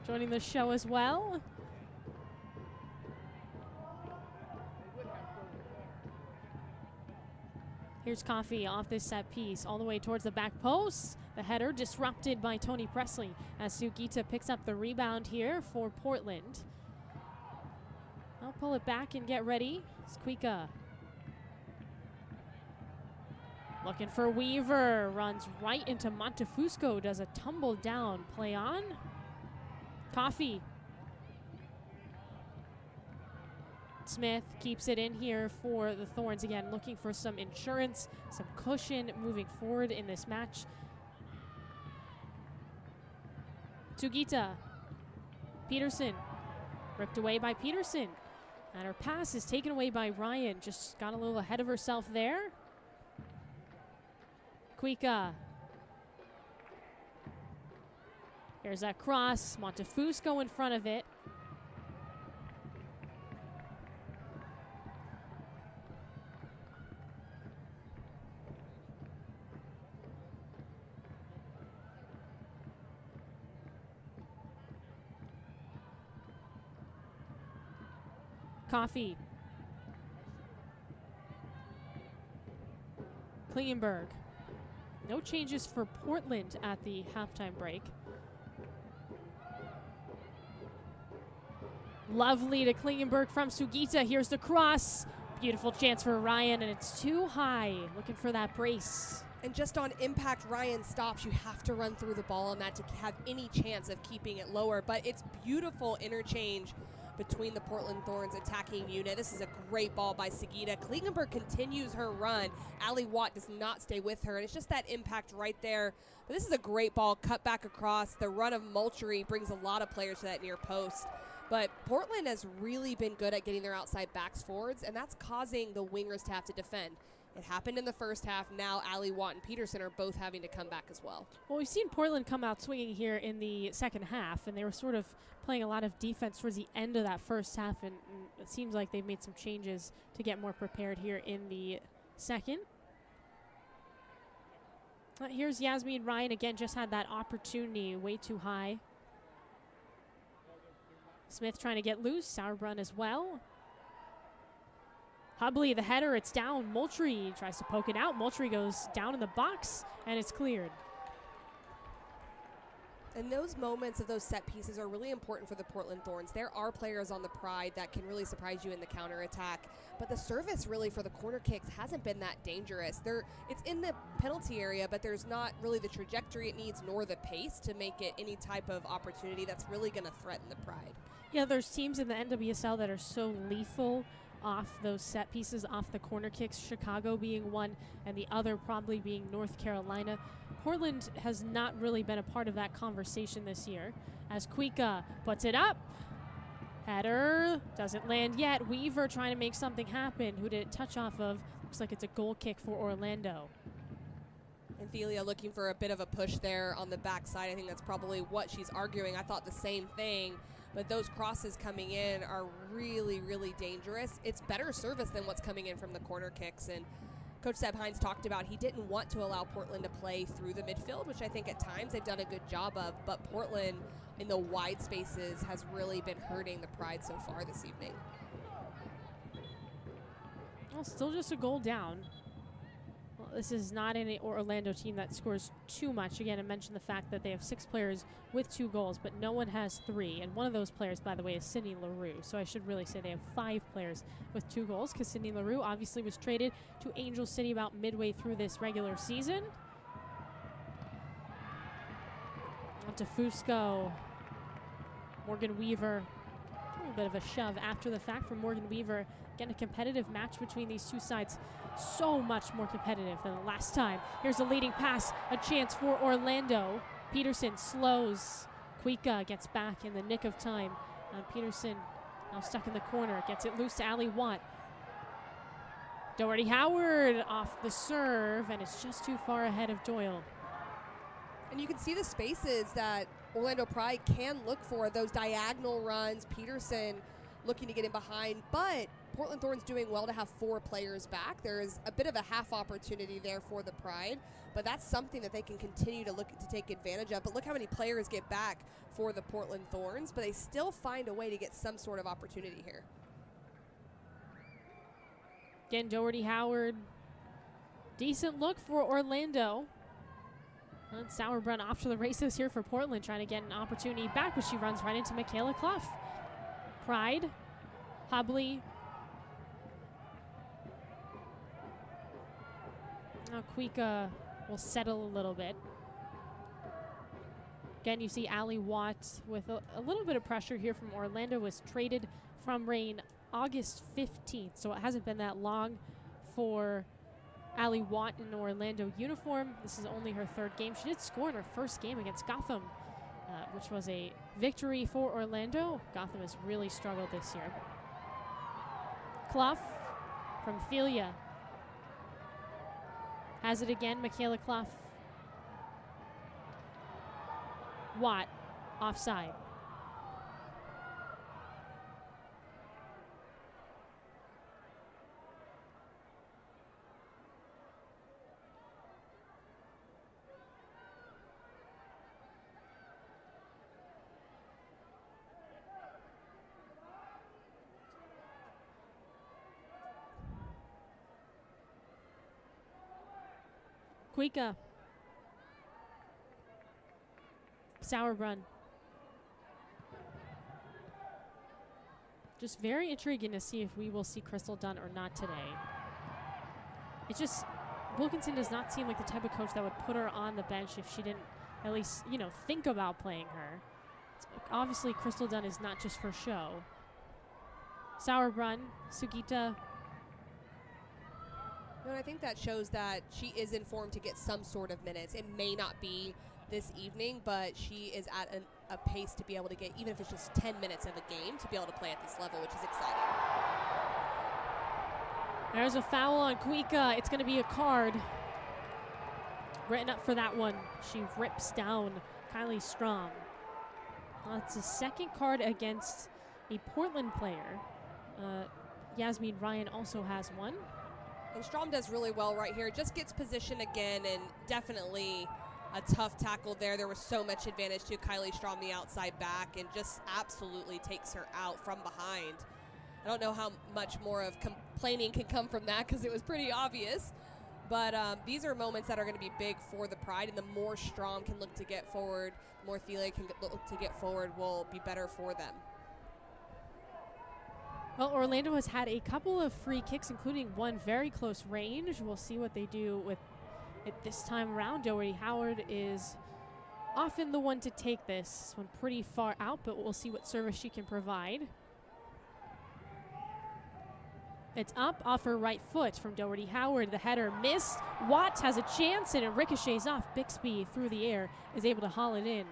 joining the show as well. Here's Coffey off this set piece all the way towards the back post. The header disrupted by Toni Presley as Sugita picks up the rebound here for Portland. I'll pull it back and get ready. Squeaka. Looking for Weaver. Runs right into Montefusco. Does a tumble down. Play on. Coffey. Smith keeps it in here for the Thorns again, looking for some insurance, some cushion moving forward in this match. Sugita. Peterson. Ripped away by Peterson. And her pass is taken away by Ryan. Just got a little ahead of herself there. Kuika. Here's that cross. Montefusco in front of it. Coffee. Klingenberg. No changes for Portland at the halftime break. Lovely to Klingenberg from Sugita. Here's the cross. Beautiful chance for Ryan, and it's too high. Looking for that brace. And just on impact, Ryan stops. You have to run through the ball on that to have any chance of keeping it lower. But it's beautiful interchange between the Portland Thorns attacking unit. This is a great ball by Sugita. Klingenberg continues her run. Allie Watt does not stay with her, and it's just that impact right there. But this is a great ball, cut back across. The run of Moultrie brings a lot of players to that near post. But Portland has really been good at getting their outside backs forwards, and that's causing the wingers to have to defend. It happened in the first half. Now Allie Watt and Peterson are both having to come back as well. Well, we've seen Portland come out swinging here in the second half, and they were sort of playing a lot of defense towards the end of that first half, and it seems like they've made some changes to get more prepared here in the second. Here's Yasmin Ryan again, just had that opportunity way too high. Smith trying to get loose, Sauerbrunn as well. Hubley, the header, it's down. Moultrie tries to poke it out. Moultrie goes down in the box, and it's cleared. And those moments of those set pieces are really important for the Portland Thorns. There are players on the Pride that can really surprise you in the counterattack, but the service really for the corner kicks hasn't been that dangerous. It's in the penalty area, but there's not really the trajectory it needs nor the pace to make it any type of opportunity that's really going to threaten the Pride. Yeah, there's teams in the NWSL that are so lethal off those set pieces, off the corner kicks, Chicago being one and the other probably being North Carolina. Portland has not really been a part of that conversation this year as Kuika puts it up. Header doesn't land yet. Weaver trying to make something happen. Who did it touch off of? Looks like it's a goal kick for Orlando. And Thelia looking for a bit of a push there on the backside. I think that's probably what she's arguing. I thought the same thing. But those crosses coming in are really, really dangerous. It's better service than what's coming in from the corner kicks. And Coach Seb Hines talked about he didn't want to allow Portland to play through the midfield, which I think at times they've done a good job of. But Portland in the wide spaces has really been hurting the Pride so far this evening. Well, still just a goal down. Well, this is not an Orlando team that scores too much. Again, I mentioned the fact that they have 6 players with 2 goals, but no one has 3. And one of those players, by the way, is Sydney Leroux. So I should really say they have 5 players with 2 goals because Sydney Leroux obviously was traded to Angel City about midway through this regular season. On to Fusco. Morgan Weaver. A little bit of a shove after the fact from Morgan Weaver. Again, a competitive match between these two sides. So much more competitive than the last time. Here's a leading pass, a chance for Orlando. Peterson slows. Kuika gets back in the nick of time. Peterson now stuck in the corner, gets it loose to Allie Watt. Doherty Howard off the serve, and it's just too far ahead of Doyle. And you can see the spaces that Orlando Pride can look for, those diagonal runs. Peterson looking to get in behind, but Portland Thorns doing well to have 4 players back. There's a bit of a half opportunity there for the Pride, but that's something that they can continue to look to take advantage of. But look how many players get back for the Portland Thorns, but they still find a way to get some sort of opportunity here. Again, Doherty Howard. Decent look for Orlando. And Sauerbrunn off to the races here for Portland, trying to get an opportunity back, but she runs right into Michaela Clough. Pride, Hubley. Now Kuika will settle a little bit. Again, you see Allie Watt with a little bit of pressure here from Orlando, was traded from Reign August 15th, so it hasn't been that long for Allie Watt in an Orlando uniform. This is only her 3rd game. She did score in her 1st game against Gotham, which was a victory for Orlando. Gotham has really struggled this year. Clough from Thelia. Has it again, Michaela Clough. Watt, offside. Kuika. Sauerbrunn. Just very intriguing to see if we will see Crystal Dunn or not today. It's just, Wilkinson does not seem like the type of coach that would put her on the bench if she didn't at least, think about playing her. Obviously, Crystal Dunn is not just for show. Sauerbrunn, Sugita. No, and I think that shows that she is informed to get some sort of minutes. It may not be this evening, but she is at a pace to be able to get, even if it's just 10 minutes of a game, to be able to play at this level, which is exciting. There's a foul on Kuika. It's going to be a card. Written up for that one. She rips down Kylie Strom. That's a 2nd card against a Portland player. Yasmin Ryan also has one. And Strom does really well right here. Just gets position again, and definitely a tough tackle there. There was so much advantage to Kylie Strom, the outside back, and just absolutely takes her out from behind. I don't know how much more of complaining can come from that because it was pretty obvious. But these are moments that are going to be big for the Pride, and the more Strom can look to get forward, the more Thiele can look to get forward, will be better for them. Well, Orlando has had a couple of free kicks, including one very close range. We'll see what they do with it this time around. Doherty Howard is often the one to take this one pretty far out, but we'll see what service she can provide. It's up off her right foot from Doherty Howard. The header missed. Watts has a chance, and it ricochets off. Bixby through the air is able to haul it in.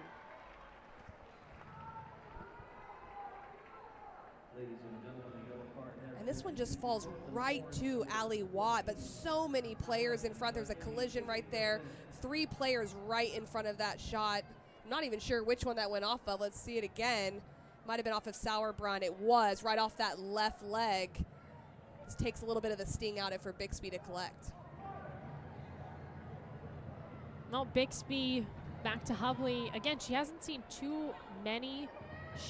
And this one just falls right to Allie Watt, but so many players in front. There's a collision right there. 3 players right in front of that shot. I'm not even sure which one that went off of. Let's see it again. Might have been off of Sauerbrunn. It was right off that left leg. Just takes a little bit of the sting out of for Bixby to collect. Well, Bixby back to Hubley. Again, she hasn't seen too many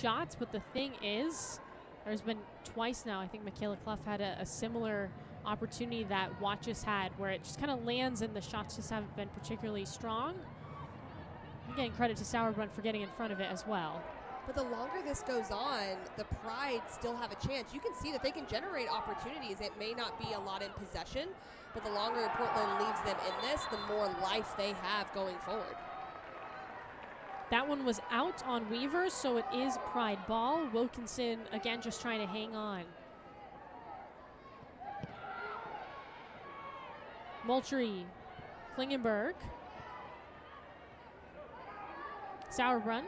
shots, but the thing is, there's been twice now, I think Michaela Clough had a similar opportunity that Watt just had, where it just kind of lands and the shots just haven't been particularly strong. Again, credit to Sauerbrunn for getting in front of it as well. But the longer this goes on, the Pride still have a chance. You can see that they can generate opportunities. It may not be a lot in possession, but the longer Portland leaves them in this, the more life they have going forward. That one was out on Weaver, so it is Pride ball. Wilkinson, again, just trying to hang on. Moultrie, Klingenberg. Sauerbrunn.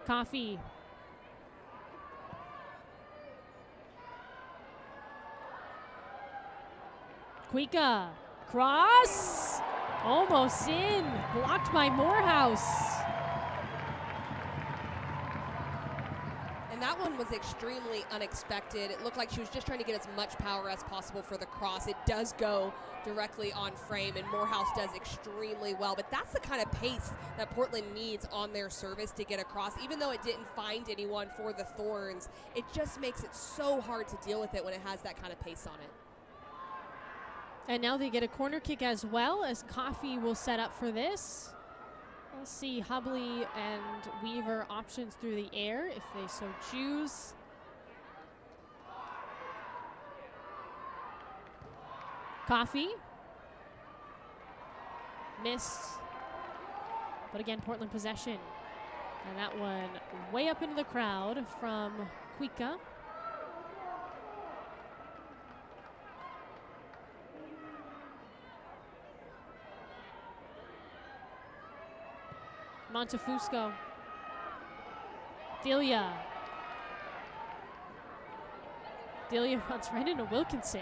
Coffee. Kuika, cross, almost in, blocked by Morehouse. And that one was extremely unexpected. It looked like she was just trying to get as much power as possible for the cross. It does go directly on frame, and Morehouse does extremely well. But that's the kind of pace that Portland needs on their service to get across. Even though it didn't find anyone for the Thorns, it just makes it so hard to deal with it when it has that kind of pace on it. And now they get a corner kick as well, as Coffee will set up for this. We'll see Hubley and Weaver options through the air if they so choose. Coffee. Missed. But again, Portland possession. And that one way up into the crowd from Kuika. Montefusco. Delia. Delia runs right into Wilkinson.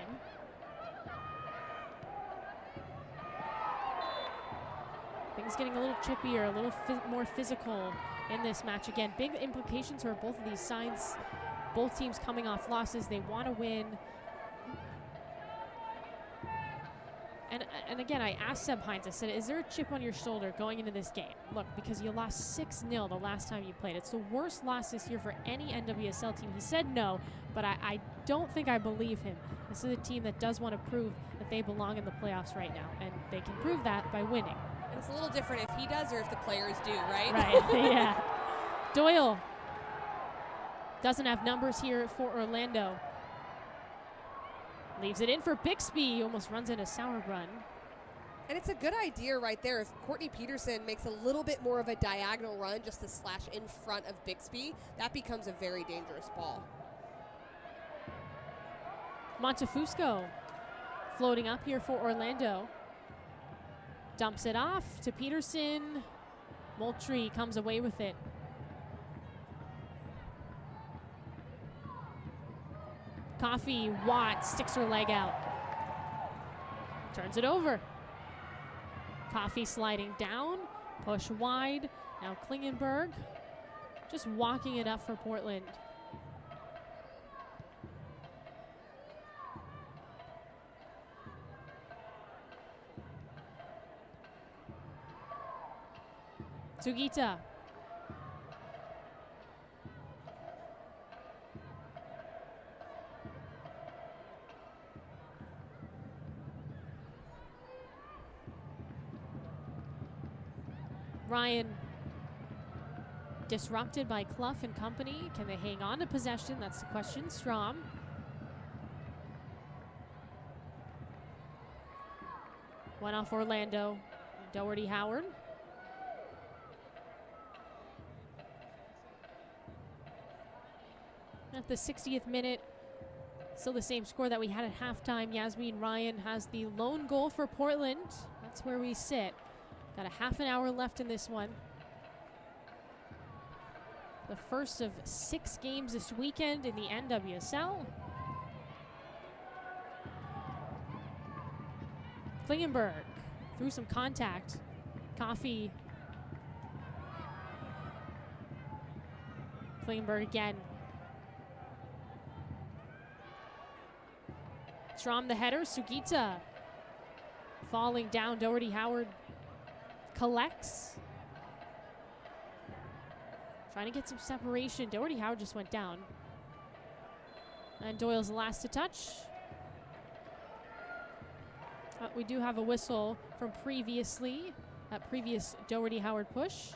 Things getting a little chippier, a little more physical in this match. Again, big implications for both of these sides. Both teams coming off losses. They want to win. And again, I asked Seb Hines, I said, is there a chip on your shoulder going into this game? Look, because you lost 6-0 the last time you played. It's the worst loss this year for any NWSL team. He said no, but I don't think I believe him. This is a team that does want to prove that they belong in the playoffs right now, and they can prove that by winning. And it's a little different if he does or if the players do, right? Right, yeah. Doyle doesn't have numbers here for Orlando. Leaves it in for Bixby. Almost runs into Sauerbrunn. And it's a good idea right there. If Courtney Peterson makes a little bit more of a diagonal run just to slash in front of Bixby, that becomes a very dangerous ball. Montefusco floating up here for Orlando. Dumps it off to Peterson. Moultrie comes away with it. Coffee, Watt sticks her leg out. Turns it over. Coffee sliding down, push wide. Now Klingenberg just walking it up for Portland. Sugita. Ryan disrupted by Clough and company. Can they hang on to possession? That's the question. Strom. One off Orlando. Doherty Howard. At the 60th minute, still the same score that we had at halftime. Yasmin Ryan has the lone goal for Portland. That's where we sit. Got a half an hour left in this one. The first of 6 games this weekend in the NWSL. Klingenberg through some contact. Coffee. Klingenberg again. Strom the header. Sugita falling down. Doherty Howard collects. Trying to get some separation. Doherty Howard just went down. And Doyle's the last to touch. We do have a whistle from previously. That previous Doherty Howard push.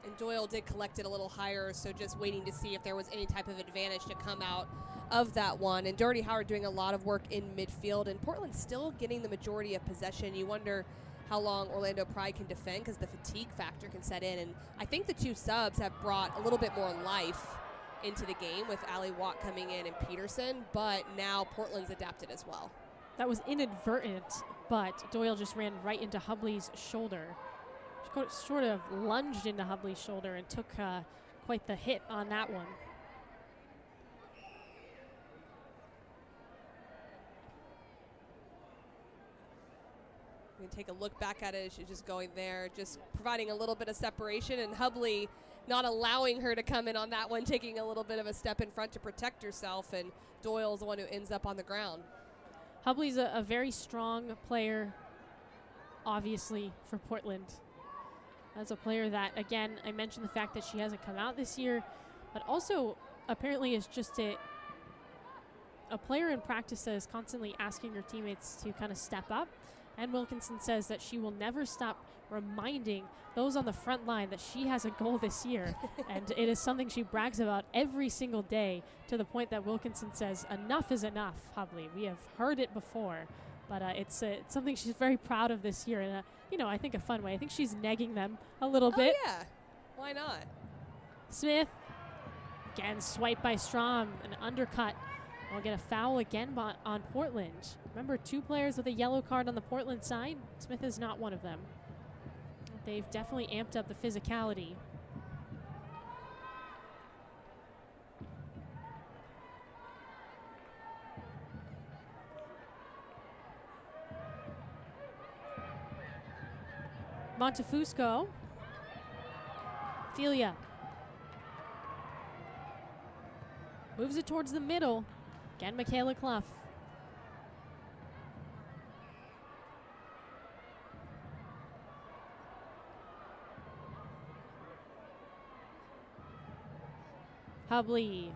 And Doyle did collect it a little higher, so just waiting to see if there was any type of advantage to come out of that one. And Doherty Howard doing a lot of work in midfield, and Portland still getting the majority of possession. You wonder how long Orlando Pride can defend because the fatigue factor can set in. And I think the 2 subs have brought a little bit more life into the game with Ali Watt coming in and Peterson, but now Portland's adapted as well. That was inadvertent, but Doyle just ran right into Hubley's shoulder. She sort of lunged into Hubley's shoulder and took quite the hit on that one. We can take a look back at it. She's just going there, just providing a little bit of separation, and Hubley not allowing her to come in on that one, taking a little bit of a step in front to protect herself, and Doyle's the one who ends up on the ground. Hubley's a very strong player, obviously, for Portland. As a player that, again, I mentioned the fact that she hasn't come out this year, but also apparently is just a player in practice that is constantly asking her teammates to kind of step up. And Wilkinson says that she will never stop reminding those on the front line that she has a goal this year. And it is something she brags about every single day, to the point that Wilkinson says, enough is enough, Hubley. We have heard it before, But it's something she's very proud of this year in a, I think a fun way. I think she's negging them a little bit. Oh, yeah. Why not? Smith, again, swipe by Strom, an undercut. We'll get a foul again on Portland. Remember, 2 players with a yellow card on the Portland side. Smith is not one of them. They've definitely amped up the physicality. Montefusco. Delia. Moves it towards the middle. Again, Michaela Clough. Hubley.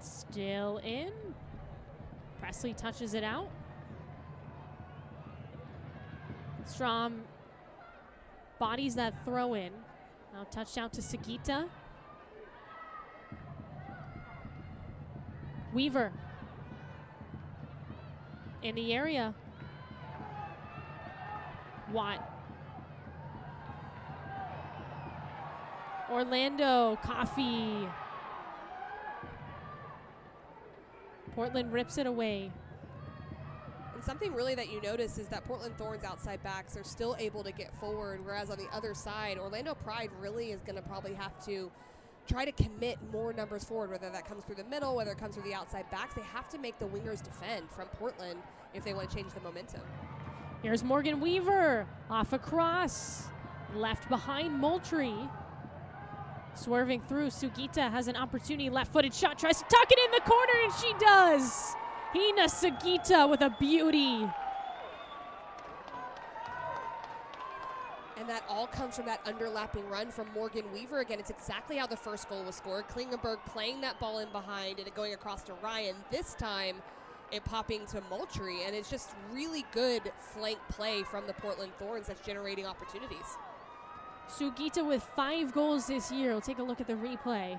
Still in. Presley touches it out. Strom bodies that throw in. Now touchdown to Sagita. Weaver in the area. Watt. Orlando, Coffee. Portland rips it away. And something really that you notice is that Portland Thorns outside backs are still able to get forward, whereas on the other side, Orlando Pride really is going to probably have to try to commit more numbers forward, whether that comes through the middle, whether it comes through the outside backs. They have to make the wingers defend from Portland if they want to change the momentum. Here's Morgan Weaver off a cross. Left behind Moultrie. Swerving through, Sugita has an opportunity. Left-footed shot, tries to tuck it in the corner, and she does. Hina Sugita with a beauty. And that all comes from that underlapping run from Morgan Weaver. Again, it's exactly how the first goal was scored. Klingenberg playing that ball in behind and it going across to Ryan. This time, it popping to Moultrie, and it's just really good flank play from the Portland Thorns that's generating opportunities. Sugita with 5 goals this year. We'll take a look at the replay.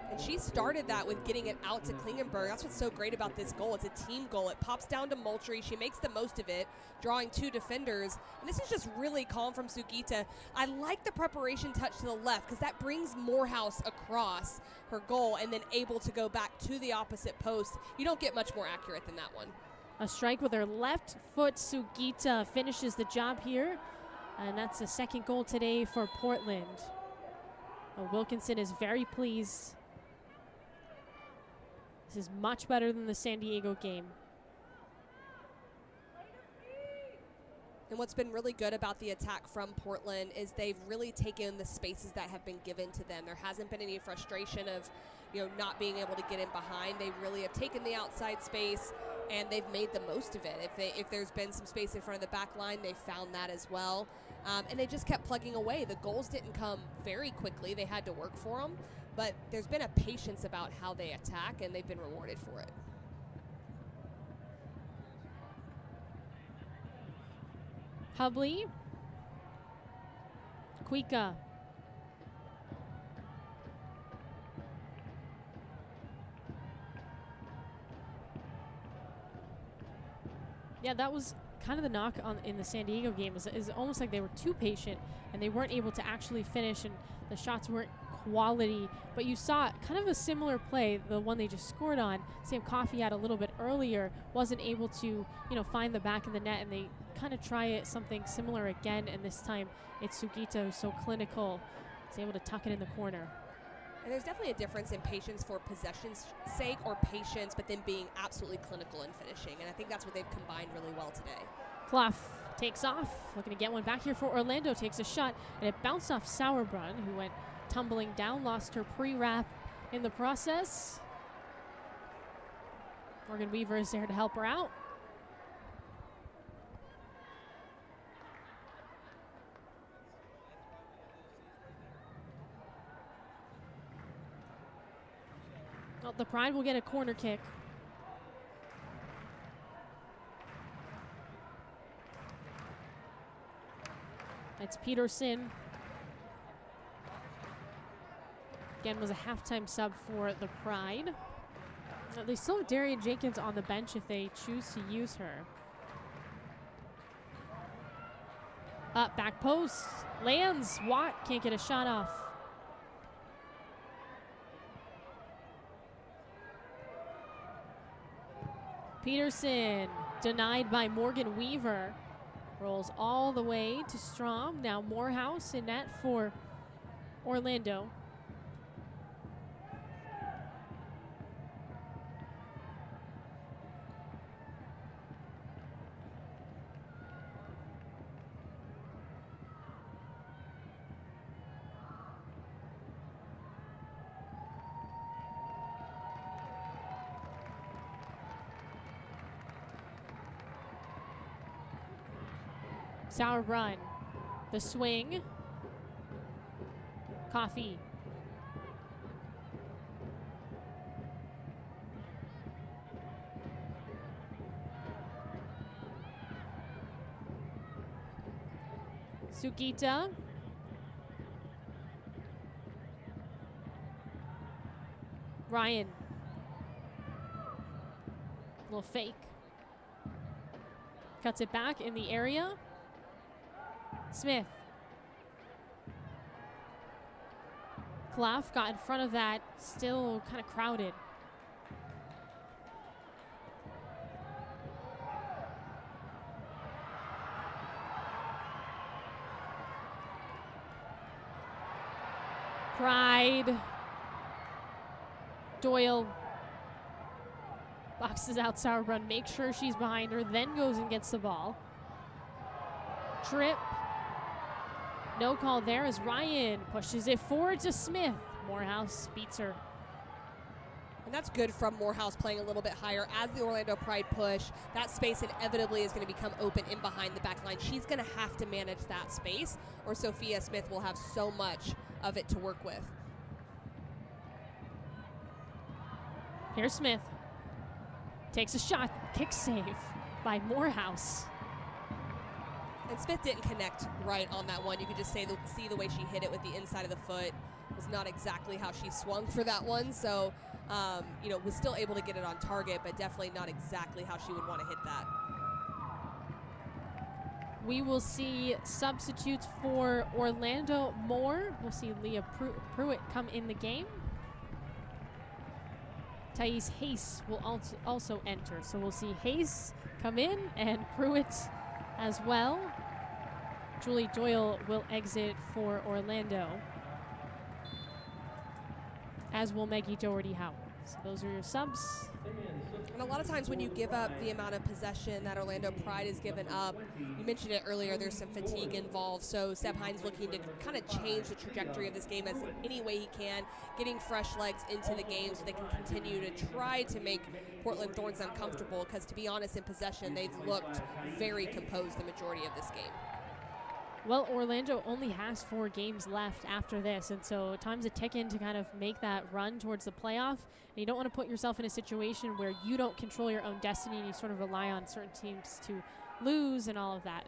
And she started that with getting it out to Klingenberg. That's what's so great about this goal. It's a team goal. It pops down to Moultrie. She makes the most of it, drawing 2 defenders. And this is just really calm from Sugita. I like the preparation touch to the left because that brings Morehouse across her goal and then able to go back to the opposite post. You don't get much more accurate than that one. A strike with her left foot. Sugita finishes the job here. And that's the 2nd goal today for Portland. Wilkinson is very pleased. This is much better than the San Diego game. And what's been really good about the attack from Portland is they've really taken the spaces that have been given to them. There hasn't been any frustration of, not being able to get in behind. They really have taken the outside space and they've made the most of it. If there's been some space in front of the back line, they found that as well. And they just kept plugging away. The goals didn't come very quickly. They had to work for them. But there's been a patience about how they attack, and they've been rewarded for it. Hubley. Kuika. Yeah, that was kind of the knock in the San Diego game is almost like they were too patient and they weren't able to actually finish, and the shots weren't quality. But you saw kind of a similar play, the one they just scored on. Sam Coffey had a little bit earlier, wasn't able to find the back of the net, and they kind of try something similar again, and this time it's Sugita who's so clinical. He's able to tuck it in the corner. And there's definitely a difference in patience for possession's sake or patience, but then being absolutely clinical in finishing. And I think that's what they've combined really well today. Clough takes off, looking to get one back here for Orlando, takes a shot, and it bounced off Sauerbrunn, who went tumbling down, lost her pre-wrap in the process. Morgan Weaver is there to help her out. Well, the Pride will get a corner kick. It's Peterson. Again, was a halftime sub for the Pride. They still have Darian Jenkins on the bench if they choose to use her. Up, back post. Lands. Watt can't get a shot off. Peterson denied by Morgan Weaver. Rolls all the way to Strom. Now Morehouse in net for Orlando. Sauerbrunn, the swing. Coffee. Sugita. Ryan. Little fake. Cuts it back in the area. Smith. Clough got in front of that, still kind of crowded. Pride. Doyle boxes out Sauerbrunn, makes sure she's behind her, then goes and gets the ball. Trip. No call there as Ryan pushes it forward to Smith. Morehouse beats her. And that's good from Morehouse playing a little bit higher. As the Orlando Pride push, that space inevitably is going to become open in behind the back line. She's going to have to manage that space, or Sophia Smith will have so much of it to work with. Here's Smith. Takes a shot. Kick save by Morehouse. And Smith didn't connect right on that one. You could just see the way she hit it with the inside of the foot. It was not exactly how she swung for that one. So, was still able to get it on target, but definitely not exactly how she would want to hit that. We will see substitutes for Orlando more. We'll see Leah Pruitt come in the game. Thais Hayes will also enter. So we'll see Hayes come in and Pruitt as well. Julie Doyle will exit for Orlando, as will Maggie Doherty-Howard. So those are your subs. And a lot of times when you give up the amount of possession that Orlando Pride has given up, you mentioned it earlier, there's some fatigue involved. So Seb Hines looking to kind of change the trajectory of this game as any way he can, getting fresh legs into the game so they can continue to try to make Portland Thorns uncomfortable, because to be honest, in possession, they've looked very composed the majority of this game. Well, Orlando only has 4 games left after this, and so time's a ticking to kind of make that run towards the playoff. And you don't want to put yourself in a situation where you don't control your own destiny and you sort of rely on certain teams to lose and all of that.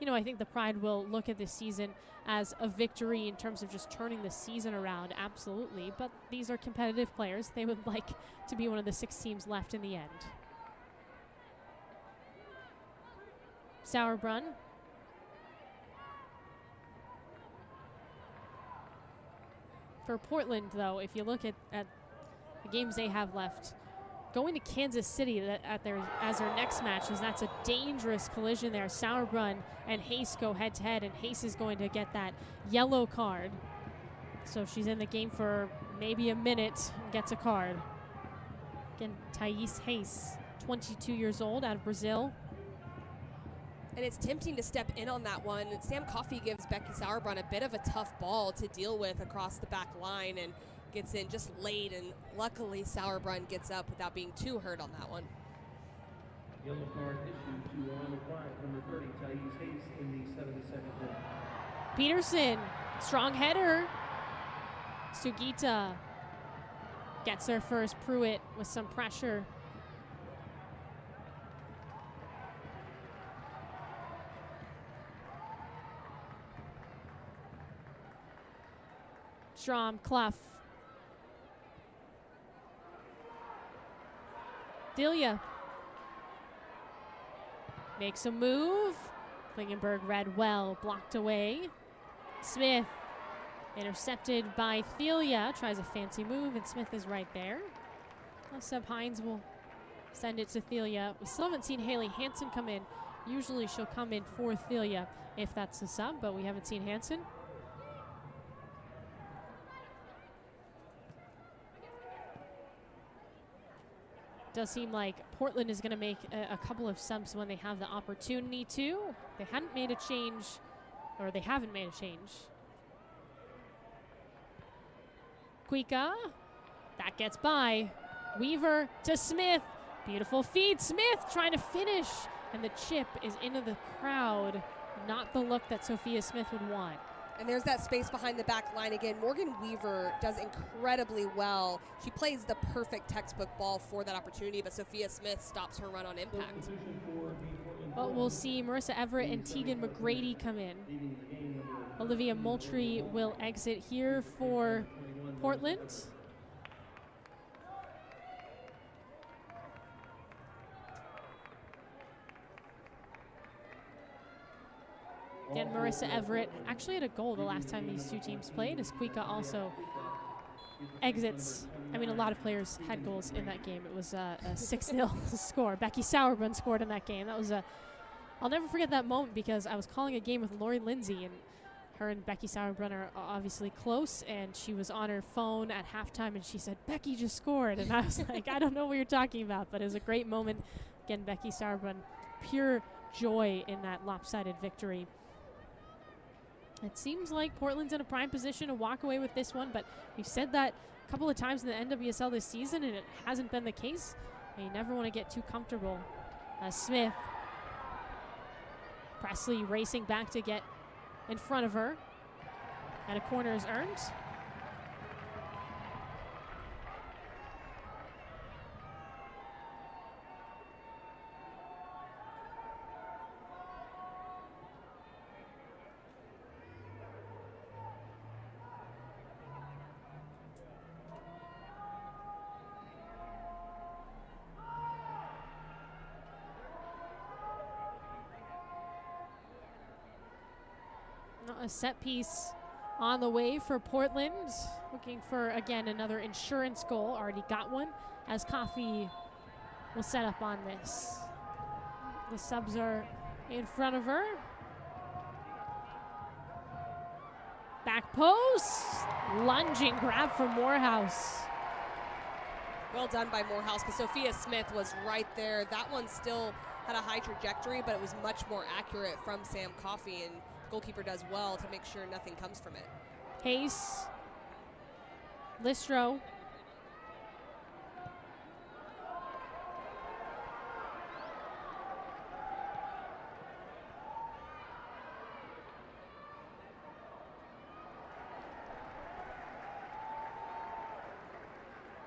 And, I think the Pride will look at this season as a victory in terms of just turning the season around, absolutely. But these are competitive players. They would like to be one of the 6 teams left in the end. Sauerbrunn. For Portland, though, if you look at the games they have left, going to Kansas City as their next match, as that's a dangerous collision there. Sauerbrunn and Hayes go head-to-head, and Hayes is going to get that yellow card. So she's in the game for maybe a minute and gets a card. Again, Thais Hayes, 22 years old, out of Brazil. And it's tempting to step in on that one. Sam Coffey gives Becky Sauerbrunn a bit of a tough ball to deal with across the back line and gets in just late, and luckily Sauerbrunn gets up without being too hurt on that one. Yellow card issued to Orlando Pride, number 30, Thais Hayes, in the 72nd minute. Peterson, strong header. Sugita gets there first. Pruitt with some pressure. Strom, Clough. Thelia makes a move. Klingenberg read well, blocked away. Smith intercepted by Thelia, tries a fancy move, and Smith is right there. Seb Hines will send it to Thelia. We still haven't seen Haley Hansen come in. Usually she'll come in for Thelia if that's the sub, but we haven't seen Hansen. Does seem like Portland is going to make a couple of subs when they have the opportunity to. They hadn't made a change, or they haven't made a change. Kuika, that gets by. Weaver to Smith. Beautiful feed. Smith trying to finish, and the chip is into the crowd. Not the look that Sophia Smith would want. And there's that space behind the back line again. Morgan Weaver does incredibly well. She plays the perfect textbook ball for that opportunity, but Sophia Smith stops her run on impact. But we'll see Marissa Everett and Tegan McGrady come in. Olivia Moultrie will exit here for Portland. Again, Marissa Everett actually had a goal the last time these two teams played, as Kuika also exits. I mean, a lot of players had goals in that game. It was a 6-0 score. Becky Sauerbrunn scored in that game. That was I'll never forget that moment because I was calling a game with Lori Lindsay, and her and Becky Sauerbrunn are obviously close, and she was on her phone at halftime, and she said, "Becky just scored." And I was like, I don't know what you're talking about, but it was a great moment. Again, Becky Sauerbrunn, pure joy in that lopsided victory. It seems like Portland's in a prime position to walk away with this one, but we've said that a couple of times in the NWSL this season, and it hasn't been the case. And you never want to get too comfortable. Smith. Presley racing back to get in front of her. And a corner is earned. A set piece on the way for Portland. Looking for, again, another insurance goal. Already got one, as Coffey will set up on this. The subs are in front of her. Back post. Lunging grab from Morehouse. Well done by Morehouse, because Sophia Smith was right there. That one still had a high trajectory, but it was much more accurate from Sam Coffey, and goalkeeper does well to make sure nothing comes from it. Hayes. Listro.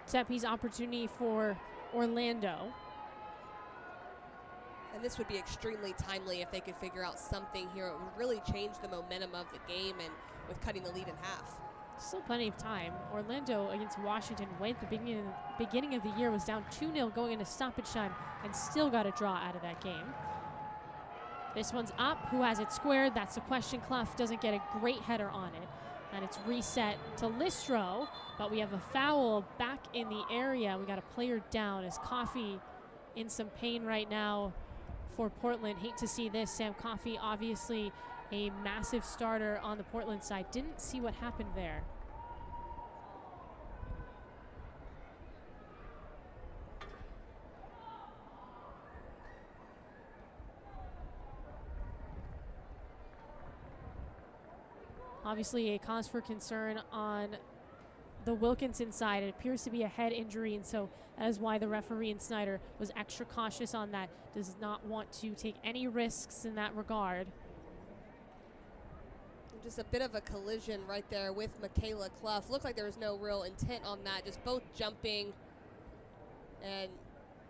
Set piece opportunity for Orlando. And this would be extremely timely if they could figure out something here. It would really change the momentum of the game, and with cutting the lead in half. Still plenty of time. Orlando against Washington went at the beginning of the year, was down 2-0 going into stoppage time, and still got a draw out of that game. This one's up. Who has it squared? That's the question. Clough doesn't get a great header on it. And it's reset to Listro, but we have a foul back in the area. We got a player down as Coffey in some pain right now for Portland. Hate to see this. Sam Coffey, obviously a massive starter on the Portland side. Didn't see what happened there. Obviously a cause for concern on the Wilkinson side. It appears to be a head injury, and so that is why the referee in Snyder was extra cautious on that. Does not want to take any risks in that regard. Just a bit of a collision right there with Michaela Clough. Looked like there was no real intent on that, just both jumping. And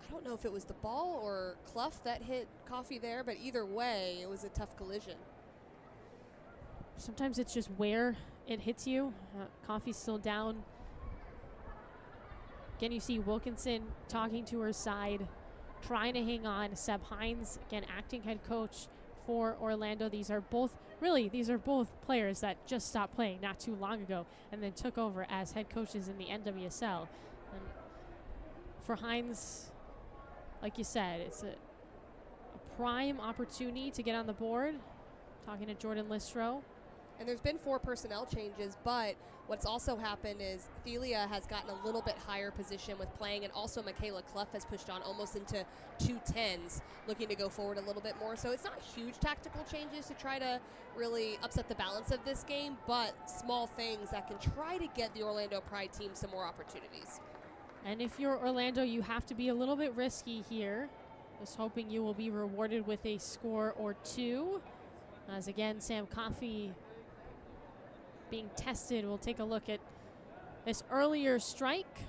I don't know if it was the ball or Clough that hit Coffey there, but either way, it was a tough collision. Sometimes it's just where it hits you. Coffey's still down. Again, you see Wilkinson talking to her side, trying to hang on. Seb Hines, again, acting head coach for Orlando. These are both players that just stopped playing not too long ago and then took over as head coaches in the NWSL. And for Hines, like you said, it's a prime opportunity to get on the board. Talking to Jordan Listro. And there's been 4 personnel changes, but what's also happened is Thelia has gotten a little bit higher position with playing, and also Michaela Clough has pushed on almost into 2 10s, looking to go forward a little bit more. So it's not huge tactical changes to try to really upset the balance of this game, but small things that can try to get the Orlando Pride team some more opportunities. And if you're Orlando, you have to be a little bit risky here. Just hoping you will be rewarded with a score or 2. As again, Sam Coffey being tested. We'll take a look at this earlier strike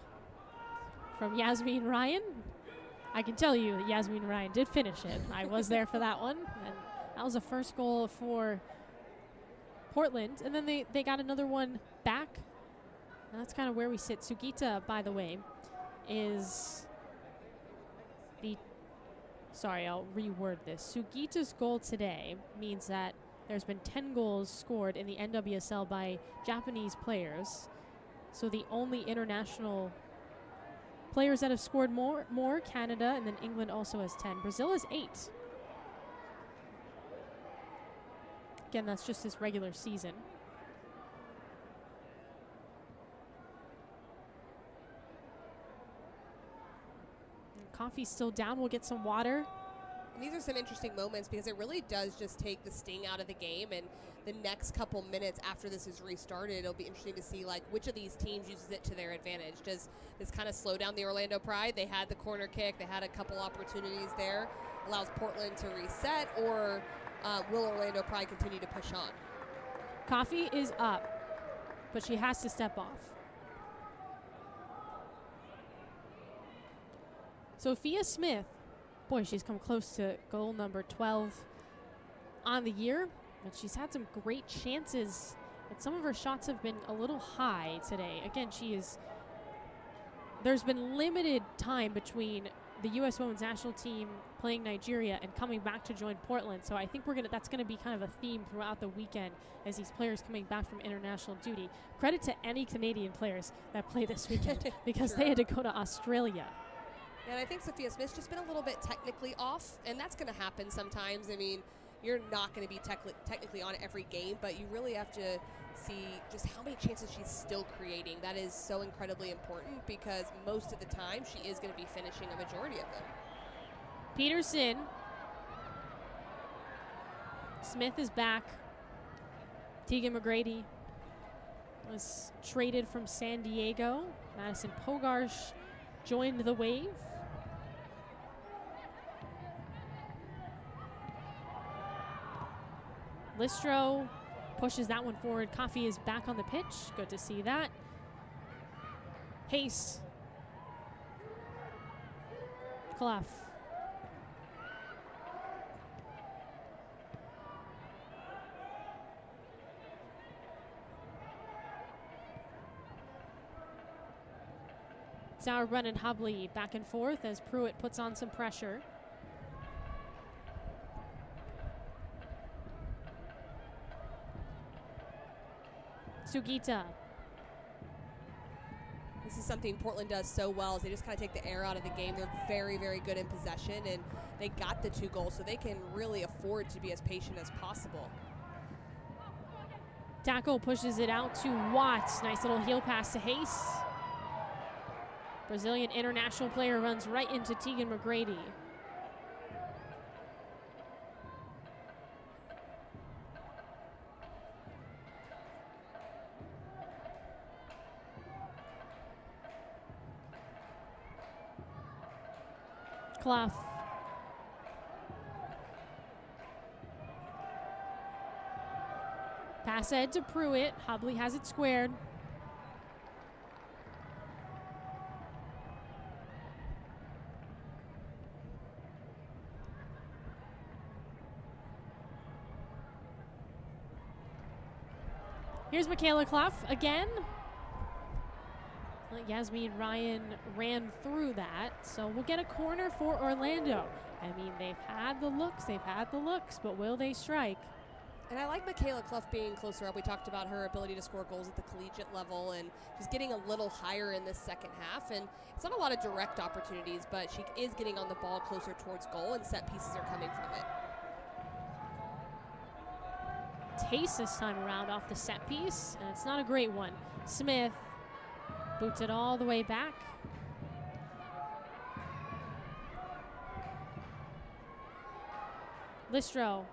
from Yasmin Ryan. I can tell you that Yasmin Ryan did finish it. I was there for that one. And that was the first goal for Portland. And then they got another one back. And that's kind of where we sit. Sugita, by the way, is the... Sorry, I'll reword this. Sugita's goal today means that there's been 10 goals scored in the NWSL by Japanese players. So the only international players that have scored more, Canada, and then England also has 10. Brazil has 8. Again, that's just this regular season. Coffee's still down. We'll get some water. And these are some interesting moments because it really does just take the sting out of the game, and the next couple minutes after this is restarted, it'll be interesting to see like which of these teams uses it to their advantage. Does this kind of slow down the Orlando Pride? They had the corner kick, they had a couple opportunities there, allows Portland to reset, or will Orlando Pride continue to push on? Coffee is up, but she has to step off. Sophia Smith, boy, she's come close to goal number 12 on the year, but she's had some great chances, but some of her shots have been a little high today. Again, there's been limited time between the U.S. Women's National Team playing Nigeria and coming back to join Portland, so I think that's going to be kind of a theme throughout the weekend as these players coming back from international duty. Credit to any Canadian players that play this weekend because Sure. They had to go to Australia. And I think Sophia Smith's just been a little bit technically off, and that's going to happen sometimes. I mean, you're not going to be technically on every game, but you really have to see just how many chances she's still creating. That is so incredibly important because most of the time she is going to be finishing a majority of them. Peterson. Smith is back. Tegan McGrady was traded from San Diego. Madison Pogarsh joined the Wave. Listro pushes that one forward. Coffey is back on the pitch. Good to see that. Hayes. Clough. Sauerbrunn and Hubley back and forth as Pruitt puts on some pressure. Sugita. This is something Portland does so well is they just kind of take the air out of the game. They're very, very good in possession, and they got the 2 goals, so they can really afford to be as patient as possible. Tackle pushes it out to Watts. Nice little heel pass to Hayes. Brazilian international player runs right into Tegan McGrady. Clough. Pass ahead to Pruitt. Hubley has it squared. Here's Michaela Clough again. Well, Yasmin Ryan ran through that, so we'll get a corner for Orlando. I mean, they've had the looks, but will they strike? And I like Michaela Clough being closer up. We talked about her ability to score goals at the collegiate level, and she's getting a little higher in this second half. And it's not a lot of direct opportunities, but she is getting on the ball closer towards goal, and set pieces are coming from it. Taste this time around off the set piece, and it's not a great one. Smith boots it all the way back. Listro.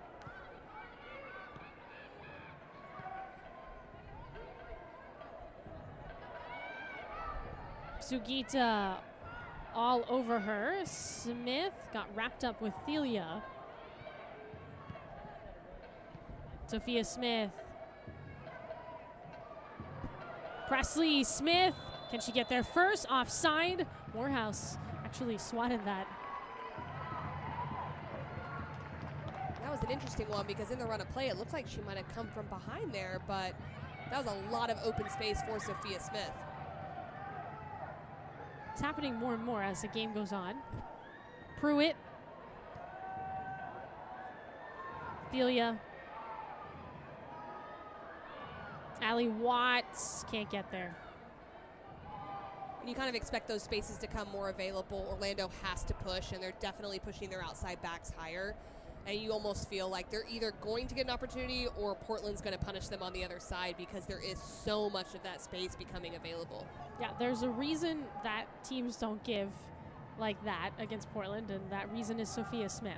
Sugita all over her. Smith got wrapped up with Thelia. Sophia Smith. Presley Smith. Can she get there first? Offside. Morehouse actually swatted that. That was an interesting one because in the run of play, it looked like she might have come from behind there, but that was a lot of open space for Sophia Smith. It's happening more and more as the game goes on. Pruitt. Thelia. Allie Watts can't get there. And you kind of expect those spaces to come more available. Orlando has to push, and they're definitely pushing their outside backs higher. And you almost feel like they're either going to get an opportunity or Portland's going to punish them on the other side because there is so much of that space becoming available. Yeah, there's a reason that teams don't give like that against Portland, and that reason is Sophia Smith.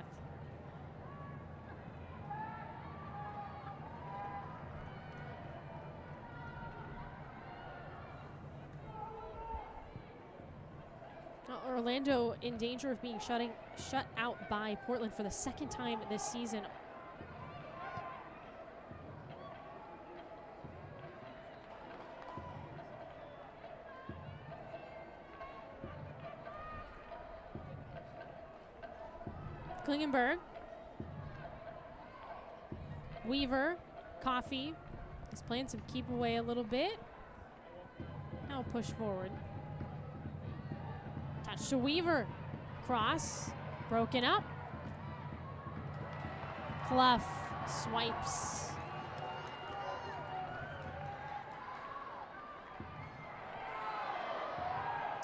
Orlando in danger of being shut out by Portland for the second time this season. Klingenberg. Weaver. Coffee is playing some keep away a little bit. Now push forward. Touch to Weaver. Cross. Broken up. Clough swipes.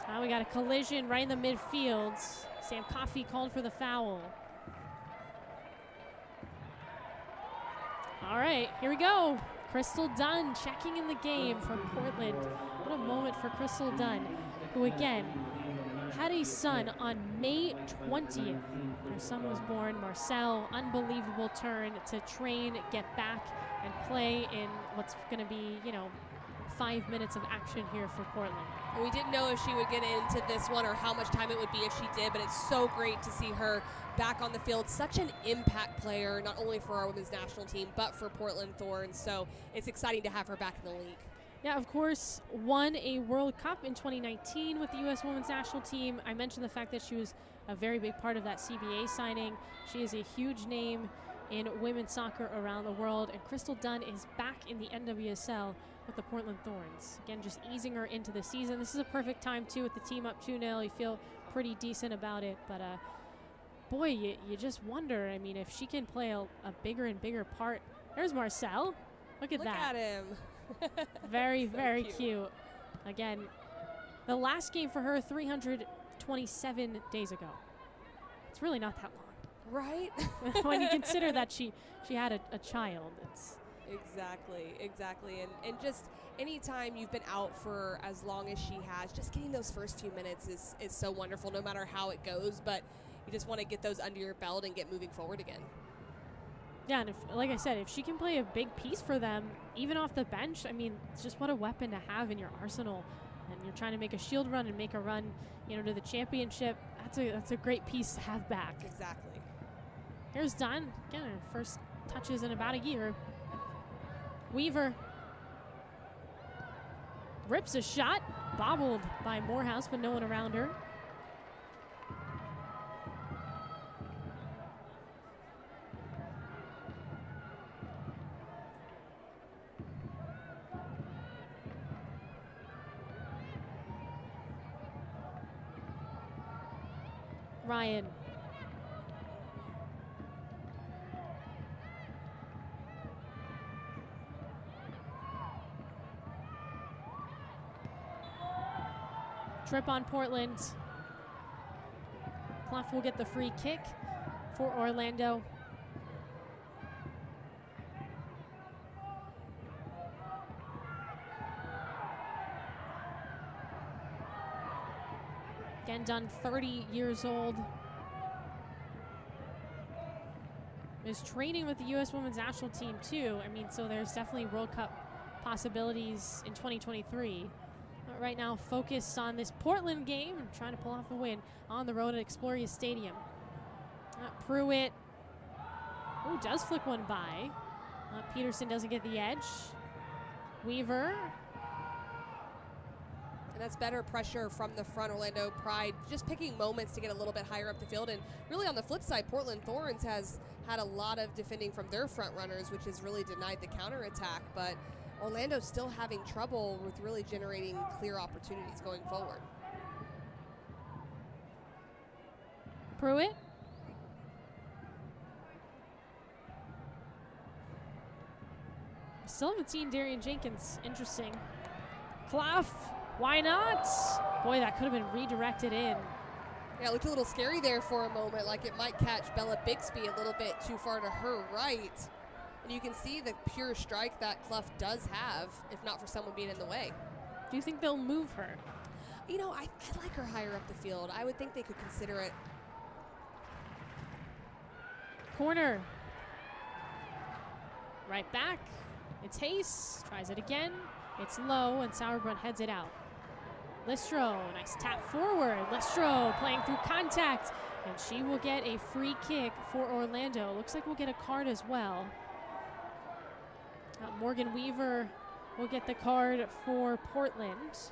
Now we got a collision right in the midfield. Sam Coffey called for the foul. All right, here we go. Crystal Dunn checking in the game from Portland. What a moment for Crystal Dunn, who again had a son on May 20th. Her son was born, Marcel. Unbelievable turn to train, get back, and play in what's going to be, 5 minutes of action here for Portland. And we didn't know if she would get into this one or how much time it would be if she did, but it's so great to see her back on the field. Such an impact player, not only for our women's national team, but for Portland Thorns. So it's exciting to have her back in the league. Yeah, of course, won a World Cup in 2019 with the U.S. women's national team. I mentioned the fact that she was a very big part of that CBA signing. She is a huge name in women's soccer around the world, and Crystal Dunn is back in the NWSL with the Portland Thorns. Again, just easing her into the season. This is a perfect time, too, with the team up 2-0. You feel pretty decent about it, but boy, you just wonder, if she can play a bigger and bigger part. There's Marcel. Look at that. Look at him. Very, So very cute. Again, the last game for her, 327 days ago. It's really not that long. Right? When you consider that she had a child. It's Exactly. And just anytime you've been out for as long as she has, just getting those first few minutes is so wonderful, no matter how it goes. But you just want to get those under your belt and get moving forward again. Yeah, and like I said, if she can play a big piece for them, even off the bench, it's just what a weapon to have in your arsenal. And you're trying to make a shield run and make a run, to the championship. That's a great piece to have back. Exactly. Here's Dunn. Again, her first touches in about a year. Weaver rips a shot, bobbled by Morehouse, but no one around her. Ryan. Trip on Portland. Clough will get the free kick for Orlando. Again, done 30 years old. Is training with the U.S. Women's National Team too. I mean, so there's definitely World Cup possibilities in 2023. But right now, focused on this Portland game and trying to pull off a win on the road at Exploria Stadium. Pruitt, ooh, does flick one by. Peterson doesn't get the edge. Weaver. And that's better pressure from the front. Orlando Pride just picking moments to get a little bit higher up the field. And really on the flip side, Portland Thorns has had a lot of defending from their front runners, which has really denied the counterattack. But Orlando's still having trouble with really generating clear opportunities going forward. Pruitt. Still haven't seen Darian Jenkins. Interesting. Clough. Why not? Boy, that could have been redirected in. Yeah, it looked a little scary there for a moment, like it might catch Bella Bixby a little bit too far to her right. And you can see the pure strike that Clough does have, if not for someone being in the way. Do you think they'll move her? You know, I like her higher up the field. I would think they could consider it. Corner. Right back. It's Hayes. Tries it again. It's low, and Sauerbrunn heads it out. Listro, nice tap forward. Listro playing through contact, and she will get a free kick for Orlando. Looks like we'll get a card as well. Morgan Weaver will get the card for Portland.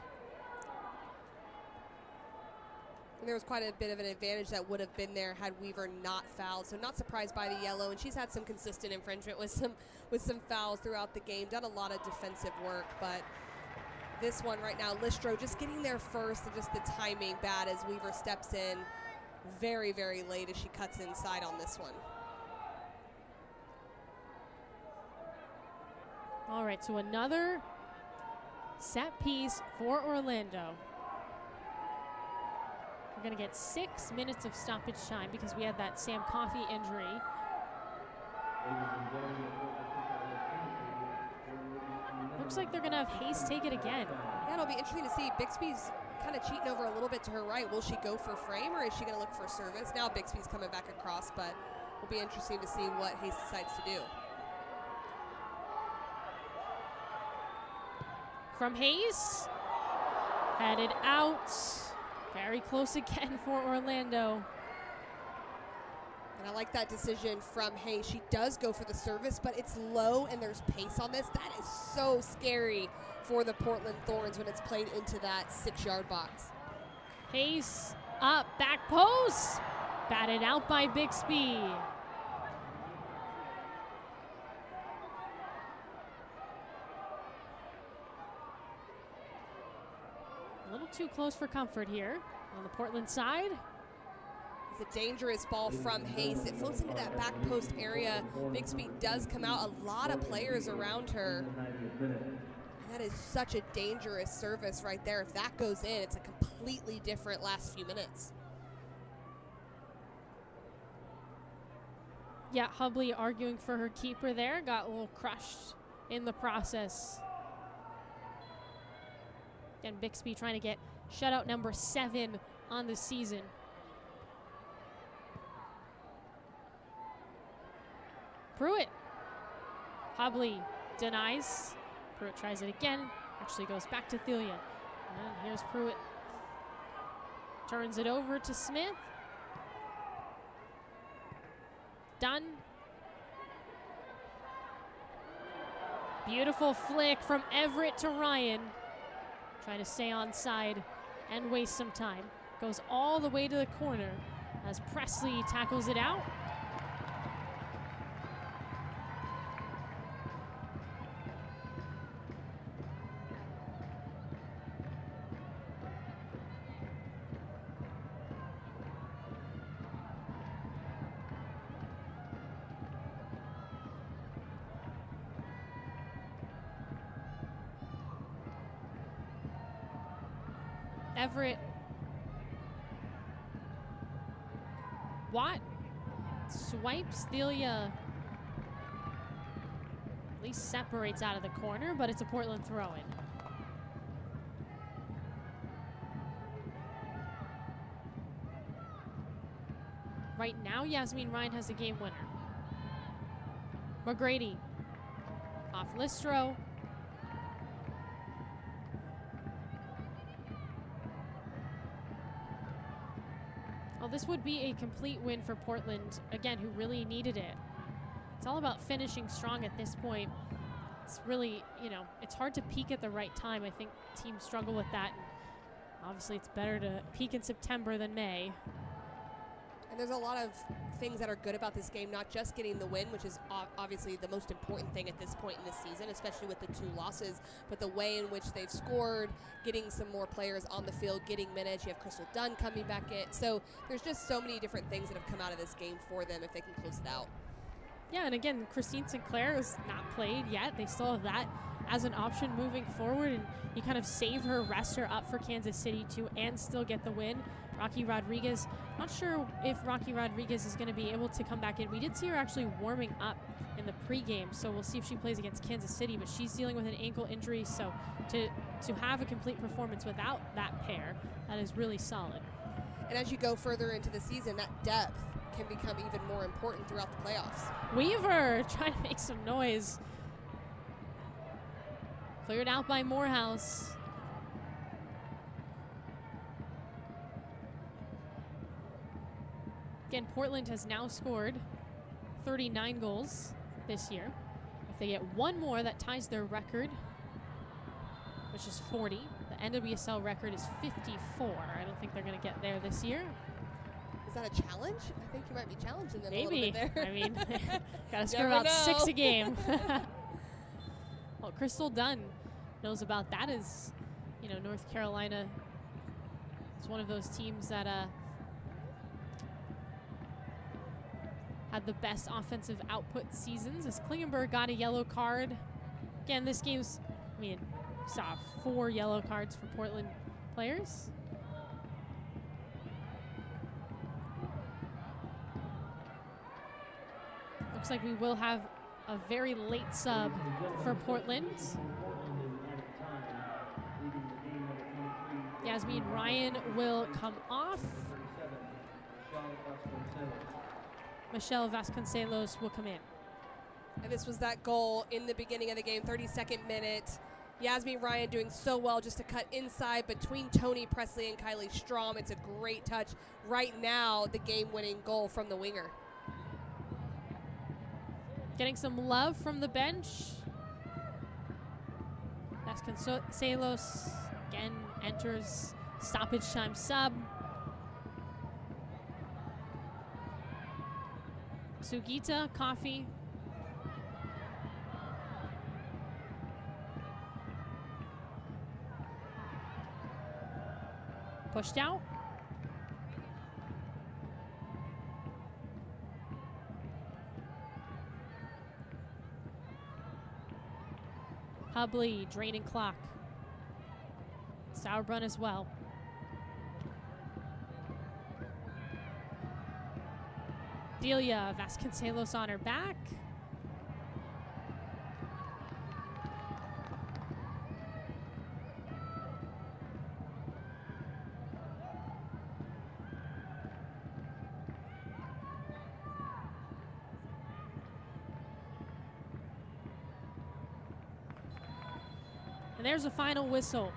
And there was quite a bit of an advantage that would have been there had Weaver not fouled. So not surprised by the yellow, and she's had some consistent infringement with some fouls throughout the game. Done a lot of defensive work, but this one right now, Listro just getting there first, and just the timing bad as Weaver steps in very, very late as she cuts inside on this one. All right, so another set piece for Orlando. We're going to get 6 minutes of stoppage time because we had that Sam Coffey injury. Looks like they're going to have Hayes take it again. Yeah, it'll be interesting to see. Bixby's kind of cheating over a little bit to her right. Will she go for frame, or is she going to look for service? Now Bixby's coming back across, but it'll be interesting to see what Hayes decides to do. From Hayes, headed out. Very close again for Orlando. And I like that decision from Hayes. She does go for the service, but it's low and there's pace on this. That is so scary for the Portland Thorns when it's played into that 6-yard box. Hayes up, back post. Batted out by Bixby. A little too close for comfort here on the Portland side. It's a dangerous ball from Hayes. It floats into that back post area. Bixby does come out. A lot of players around her. And that is such a dangerous service right there. If that goes in, it's a completely different last few minutes. Yeah, Hubley arguing for her keeper there. Got a little crushed in the process. And Bixby trying to get shutout number 7 on the season. Pruitt. Hubley denies. Pruitt tries it again. Actually goes back to Thelian. And here's Pruitt. Turns it over to Smith. Done. Beautiful flick from Everett to Ryan. Trying to stay onside and waste some time. Goes all the way to the corner as Presley tackles it out. Everett. Watt swipes. Thelia at least separates out of the corner, but it's a Portland throw-in. Right now, Yasmin Ryan has a game winner. McGrady off Listro. Well, this would be a complete win for Portland, again, who really needed it. It's all about finishing strong at this point. It's really, you know, it's hard to peak at the right time. I think teams struggle with that. And obviously, it's better to peak in September than May. And there's a lot of things that are good about this game, not just getting the win, which is obviously the most important thing at this point in the season, especially with the 2 losses, but the way in which they've scored, getting some more players on the field, getting minutes. You have Crystal Dunn coming back in. So there's just so many different things that have come out of this game for them if they can close it out. Yeah, and again, Christine Sinclair has not played yet. They still have that as an option moving forward, and you kind of save her, rest her up for Kansas City too, and still get the win. Rocky Rodriguez, not sure if Rocky Rodriguez is going to be able to come back in. We did see her actually warming up in the pregame, so we'll see if she plays against Kansas City, but she's dealing with an ankle injury, so to have a complete performance without that pair, that is really solid. And as you go further into the season, that depth can become even more important throughout the playoffs. Weaver trying to make some noise. Cleared out by Morehouse. Again, Portland has now scored 39 goals this year. If they get one more, that ties their record, which is 40. The NWSL record is 54. I don't think they're going to get there this year. Is that a challenge? I think you might be challenging them Maybe. a little bit there. I mean, got to score about 6 a game. Well, Crystal Dunn knows about that. As you know, North Carolina is one of those teams that had the best offensive output seasons, as Klingenberg got a yellow card. Again, this game's, I mean, saw 4 yellow cards for Portland players. Looks like we will have a very late sub for Portland. Yasmin Ryan will come off. Michelle Vasconcelos will come in. And this was that goal in the beginning of the game, 32nd minute. Yasmin Ryan doing so well just to cut inside between Tony Presley and Kylie Strom. It's a great touch. Right now, the game-winning goal from the winger. Getting some love from the bench. Vasconcelos again enters stoppage time sub. Sugita, Coffee. Pushed out. Hubley draining clock. Sauerbrunn as well. Delia Vasconcelos on her back. And there's a final whistle.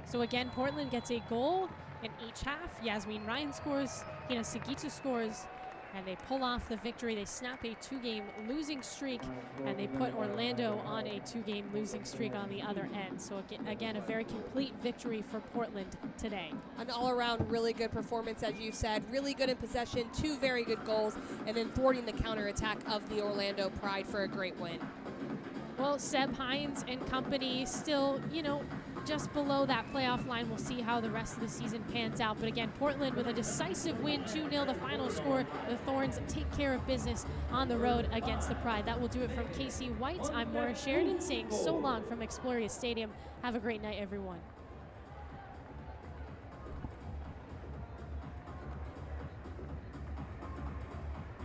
So again, Portland gets a goal in each half. Yasmin Ryan scores, Hina Sugita scores, and they pull off the victory. They snap a 2-game losing streak, and they put Orlando on a 2-game losing streak on the other end. So again, a very complete victory for Portland today. An all-around really good performance, as you said. Really good in possession, 2 very good goals, and then thwarting the counterattack of the Orlando Pride for a great win. Well, Seb Hines and company still, you know, just below that playoff line. We'll see how the rest of the season pans out. But again, Portland with a decisive win, 2-0, the final score. The Thorns take care of business on the road against the Pride. That will do it from Casey White. I'm Maura Sheridan saying so long from Exploria Stadium. Have a great night, everyone.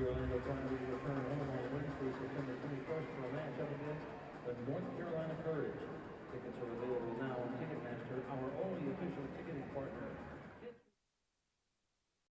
The Orlando Pirates return home on Wednesday, September 23rd.